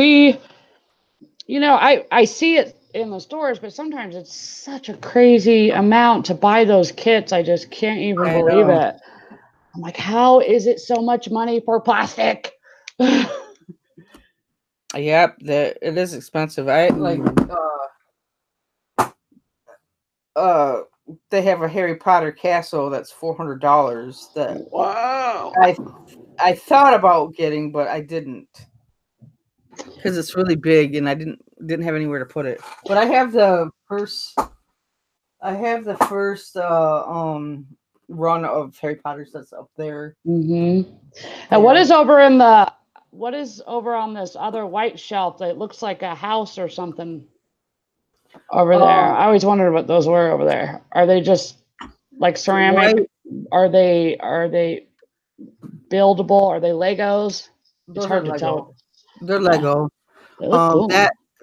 Speaker 2: I see it in the stores, but sometimes it's such a crazy amount to buy those kits. I just can't even
Speaker 1: I
Speaker 2: believe
Speaker 1: know.
Speaker 2: it. I'm like, how is it so much money for plastic?
Speaker 1: Yep, it is expensive. I like uh they have a Harry Potter castle that's $400 that
Speaker 2: Wow.
Speaker 1: I thought about getting, but I didn't because it's really big and I didn't have anywhere to put it. But I have the first run of Harry Potters that's up there.
Speaker 2: Mm-hmm. And what is over on this other white shelf that looks like a house or something over there? I always wondered what those were over there. Are they just like ceramic? Are they buildable? Are they Legos? It's
Speaker 1: Those are
Speaker 2: hard to
Speaker 1: Lego.
Speaker 2: tell.
Speaker 1: They're Lego.
Speaker 2: They look cool.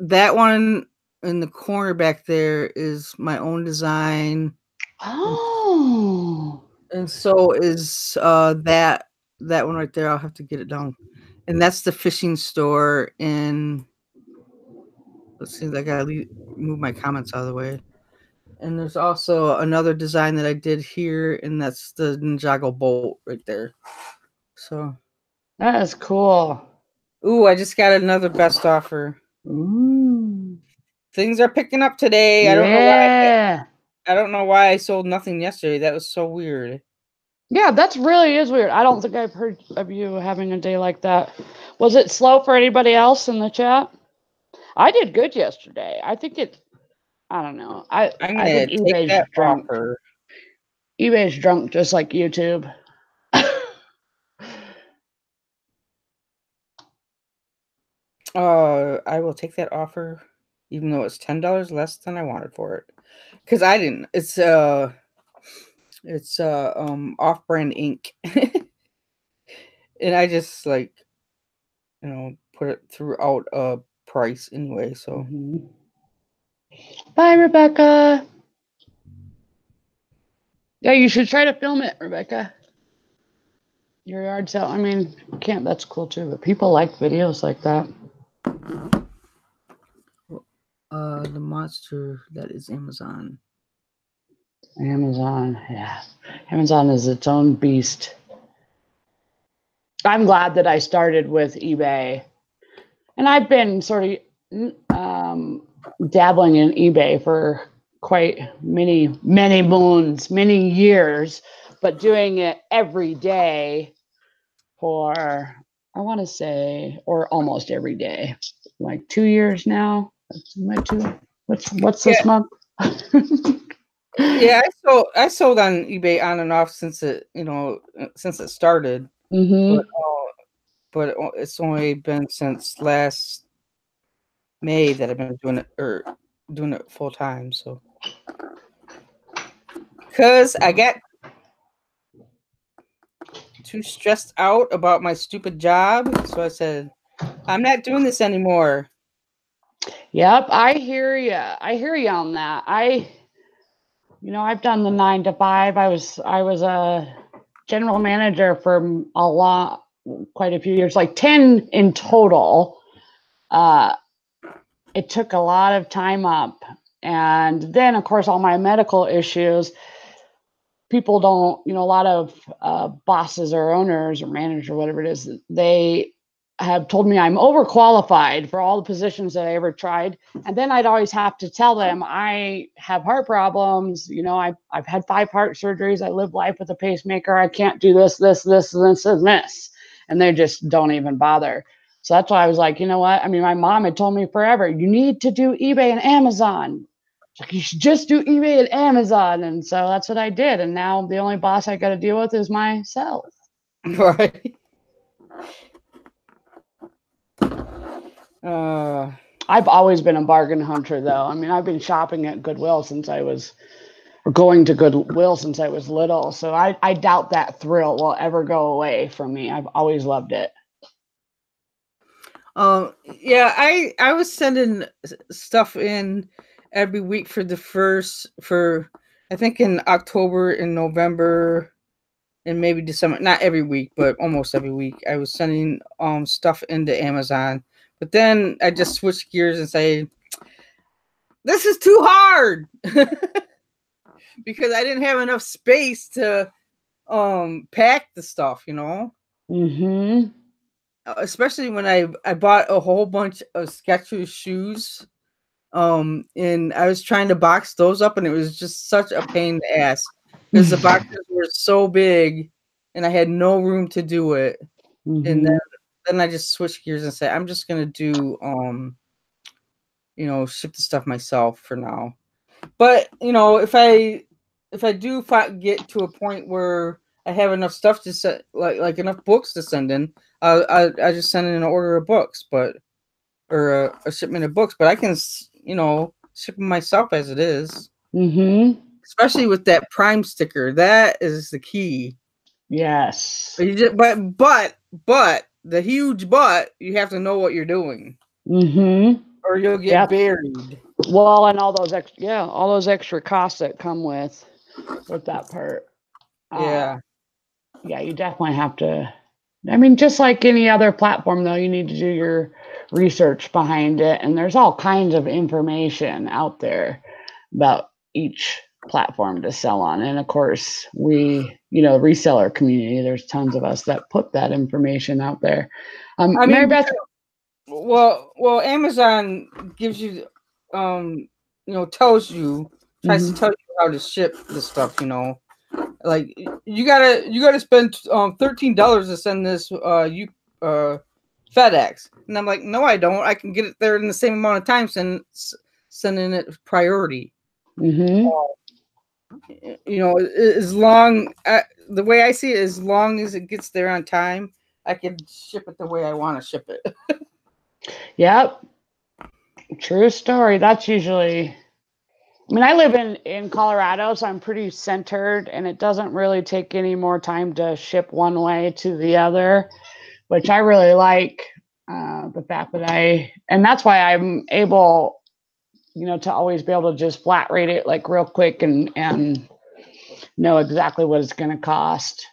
Speaker 1: That one in the corner back there is my own design.
Speaker 2: Oh.
Speaker 1: And so is that one right there. I'll have to get it down. And that's the fishing store in. Let's see, I gotta move my comments out of the way. And there's also another design that I did here, and that's the Ninjago boat right there. So
Speaker 2: That is cool.
Speaker 1: ooh, I just got another best offer.
Speaker 2: Ooh.
Speaker 1: Things are picking up today.
Speaker 2: Yeah.
Speaker 1: I don't know why I sold nothing yesterday. That was so weird.
Speaker 2: Yeah, that's really is weird. I don't think I've heard of you having a day like that. Was it slow for anybody else in the chat? I did good yesterday. I don't know.
Speaker 1: I'm
Speaker 2: I
Speaker 1: gonna
Speaker 2: think
Speaker 1: take
Speaker 2: eBay's
Speaker 1: that
Speaker 2: drunk.
Speaker 1: offer.
Speaker 2: eBay's drunk just like YouTube.
Speaker 1: I will take that offer, even though it's $10 less than I wanted for it. Because I didn't. It's off-brand ink, and I just put it throughout a price anyway. So
Speaker 2: Bye, Rebecca. Yeah, you should try to film it, Rebecca. Your yard sale. I mean, you can't. That's cool too. But people like videos like that.
Speaker 1: the monster that is Amazon.
Speaker 2: Amazon, yeah. Amazon is its own beast. I'm glad that I started with eBay. And I've been sort of dabbling in eBay for quite many moons, many years, but doing it every day for, I want to say, or almost every day, like 2 years now. That's my two. What's this month?
Speaker 1: Yeah, I sold on eBay on and off since it started,
Speaker 2: Mm-hmm.
Speaker 1: but it's only been since last May that I've been doing it full time. So, because I got too stressed out about my stupid job, so I said, I'm not doing this anymore.
Speaker 2: Yep, I hear you. I hear you on that. I've done the 9 to 5. I was a general manager for quite a few years, like 10 in total. It took a lot of time up. And then, of course, all my medical issues, people don't, a lot of bosses or owners or managers or whatever it is, they have told me I'm overqualified for all the positions that I ever tried. And then I'd always have to tell them I have heart problems. I've had 5 heart surgeries. I live life with a pacemaker. I can't do this, this, this, this, and this. And they just don't even bother. So that's why I was like, you know what? I mean, my mom had told me forever, you need to do eBay and Amazon. Like, you should just do eBay and Amazon. And so that's what I did. And now the only boss I got to deal with is myself.
Speaker 1: Right.
Speaker 2: I've always been a bargain hunter, though. I mean, I've been shopping at Goodwill or going to Goodwill since I was little. So I doubt that thrill will ever go away from me. I've always loved it.
Speaker 1: Yeah, I was sending stuff in every week for I think in October and November and maybe December. Not every week, but almost every week. I was sending stuff into Amazon. But then I just switched gears and say, this is too hard. Because I didn't have enough space to pack the stuff,
Speaker 2: Mm-hmm.
Speaker 1: Especially when I bought a whole bunch of Skechers shoes. And I was trying to box those up, and it was just such a pain in the ass because the boxes were so big, and I had no room to do it.
Speaker 2: Mm-hmm.
Speaker 1: And then I just switched gears and said, I'm just gonna do ship the stuff myself for now. But if I do get to a point where I have enough stuff to set, like enough books to send in, I just send in an order of books, or a shipment of books. But I can ship them myself as it is.
Speaker 2: Mm-hmm.
Speaker 1: Especially with that Prime sticker, that is the key.
Speaker 2: Yes.
Speaker 1: But the huge but, you have to know what you're doing.
Speaker 2: Mm-hmm.
Speaker 1: Or you'll get buried.
Speaker 2: Well, and all those extra costs that come with that part.
Speaker 1: Yeah.
Speaker 2: Yeah, you definitely have to. I mean, just like any other platform, though, you need to do your research behind it. And there's all kinds of information out there about each platform to sell on. And of course, reseller community, there's tons of us that put that information out there. Mary Beth.
Speaker 1: Well, Amazon gives you, tries to tell you how to ship the stuff, like you gotta spend $13 to send this FedEx, and I'm like, no, I don't. I can get it there in the same amount of time, sending it priority.
Speaker 2: Mm-hmm.
Speaker 1: As long the way I see it, as long as it gets there on time, I can ship it the way I want to ship it.
Speaker 2: Yep, true story. That's usually. I mean, I live in Colorado, so I'm pretty centered, and it doesn't really take any more time to ship one way to the other, which I really like. The fact that and that's why I'm able, to always be able to just flat rate it like real quick and know exactly what it's going to cost.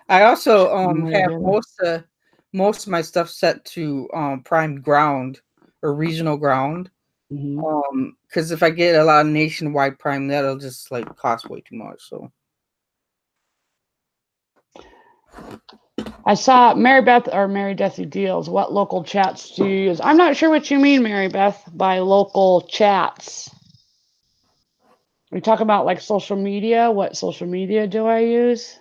Speaker 1: I also have most of my stuff set to Prime Ground or Regional Ground. Because if I get a lot of nationwide Prime, that'll just like cost way too much. So
Speaker 2: I saw Mary Deathy Deals. What local chats do you use? I'm not sure what you mean, Mary Beth, by local chats. We talk about like social media. What social media do I use?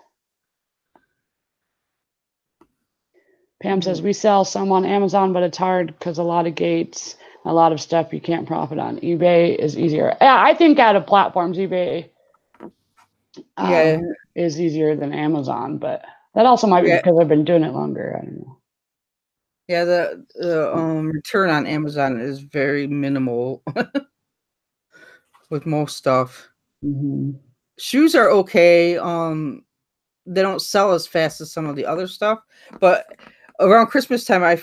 Speaker 2: Pam says we sell some on Amazon, but it's hard because a lot of gates, a lot of stuff you can't profit on. eBay is easier. Yeah, I think out of platforms, eBay is easier than Amazon, but that also might be because I've been doing it longer. I don't know.
Speaker 1: Yeah, the return on Amazon is very minimal with most stuff. Shoes are okay. They don't sell as fast as some of the other stuff, but around Christmas time, I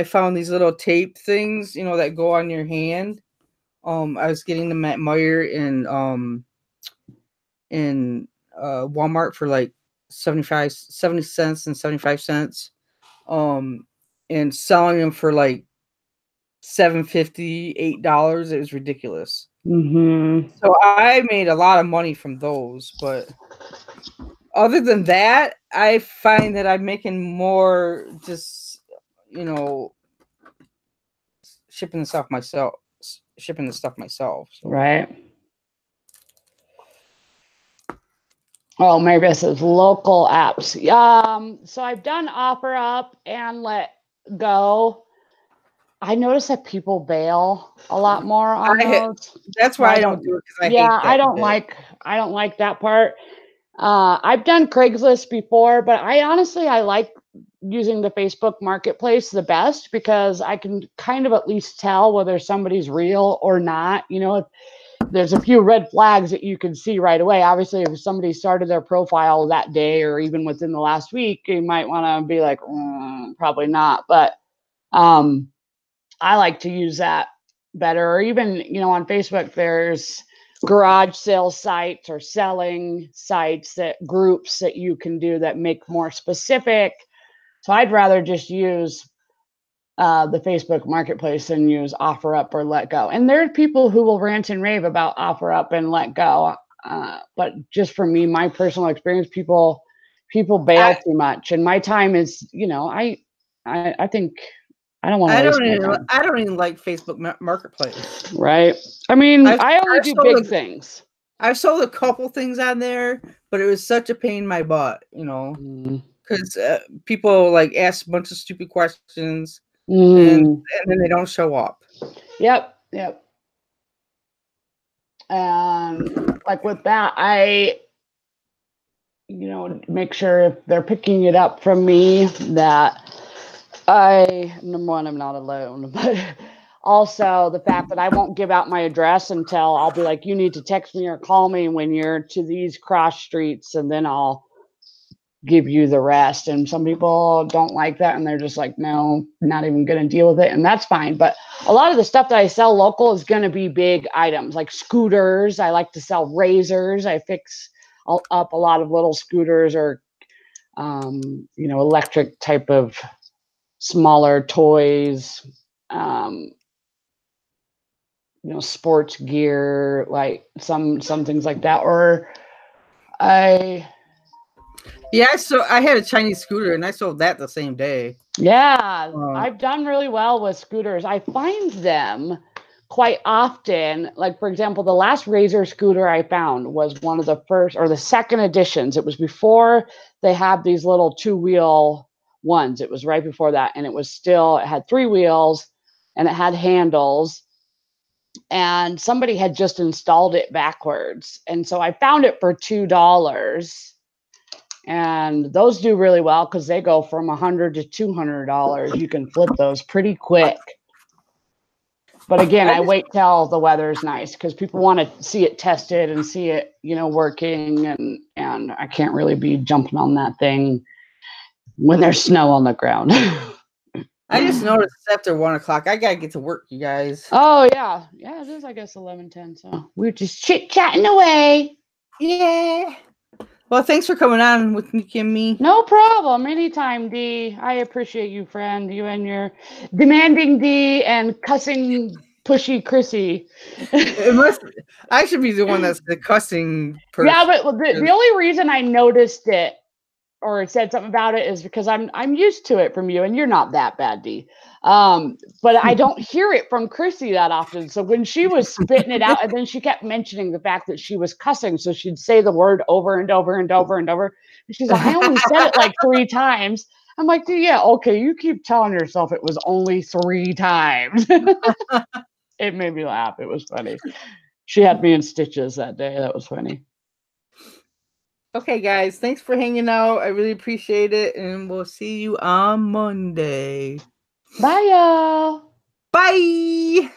Speaker 1: found these little tape things, you know, that go on your hand. I was getting them at Meijer in Walmart for like 70 cents and 75 cents. And selling them for like $7.50, $8. It was ridiculous. So I made a lot of money from those, but other than that, I find that I'm making more just, you know, shipping the stuff myself. So.
Speaker 2: Right. Oh, maybe this is local apps. So I've done OfferUp and Let Go. I notice that people bail a lot more on those.
Speaker 1: That's why I don't do it, because I hate that.
Speaker 2: I don't like that part. I've done Craigslist before, but I like using the Facebook Marketplace the best because I can kind of at least tell whether somebody's real or not. You know, there's a few red flags that you can see right away. Obviously, if somebody started their profile that day or even within the last week, you might want to be like, probably not. But I like to use that better. Or even, you know, on Facebook, there's garage sale sites or selling sites, that groups that you can do that make more specific. So I'd rather just use the Facebook Marketplace and use OfferUp or Let Go. And there are people who will rant and rave about OfferUp and Let Go. But just for me, my personal experience, people bail too much. And my time is, you know, I think I don't want to waste my time.
Speaker 1: I don't even like Facebook Marketplace.
Speaker 2: Right. I mean, I only do big things.
Speaker 1: I've sold a couple things on there, but it was such a pain in my butt, you know, because people like ask a bunch of stupid questions and then they don't show up.
Speaker 2: Yep. And like with that, I, you know, make sure if they're picking it up from me that number one, I'm not alone, but also the fact that I won't give out my address until I'll be like, you need to text me or call me when you're to these cross streets, and then I'll give you the rest. And some people don't like that, and they're just like, no, not even going to deal with it. And that's fine. But a lot of the stuff that I sell local is going to be big items like scooters. I like to sell razors. I fix up a lot of little scooters or, you know, electric type of smaller toys, you know, sports gear, like some things like that. Or
Speaker 1: so I had a Chinese scooter and I sold that the same day.
Speaker 2: Yeah, I've done really well with scooters. I find them quite often. Like, for example, the last Razor scooter I found was one of the first or the second editions. It was before they had these little 2-wheel ones. It was right before that. And it had 3 wheels and it had handles. And somebody had just installed it backwards. And so I found it for $2. And those do really well because they go from $100 to $200. You can flip those pretty quick. But again, I wait till the weather's nice because people want to see it tested and see it, you know, working. And I can't really be jumping on that thing when there's snow on the ground.
Speaker 1: I just noticed it's after 1 o'clock. I gotta get to work, you guys.
Speaker 2: Oh yeah, it is. I guess 11:10. So we're just chit chatting away.
Speaker 1: Yeah. Well, thanks for coming on with Nikki and me.
Speaker 2: No problem. Anytime, D. I appreciate you, friend. You and your demanding D and cussing pushy Chrissy.
Speaker 1: It must. I should be the one that's the cussing person.
Speaker 2: Yeah, but the only reason I noticed it or said something about it is because I'm used to it from you, and you're not that bad, Dee. But I don't hear it from Chrissy that often. So when she was spitting it out, and then she kept mentioning the fact that she was cussing, so she'd say the word over and over and over and over. And she's like, I only said it like 3 times. I'm like, yeah, okay, you keep telling yourself it was only 3 times. It made me laugh. It was funny. She had me in stitches that day. That was funny.
Speaker 1: Okay, guys, thanks for hanging out. I really appreciate it, and we'll see you on Monday.
Speaker 2: Bye, y'all.
Speaker 1: Bye.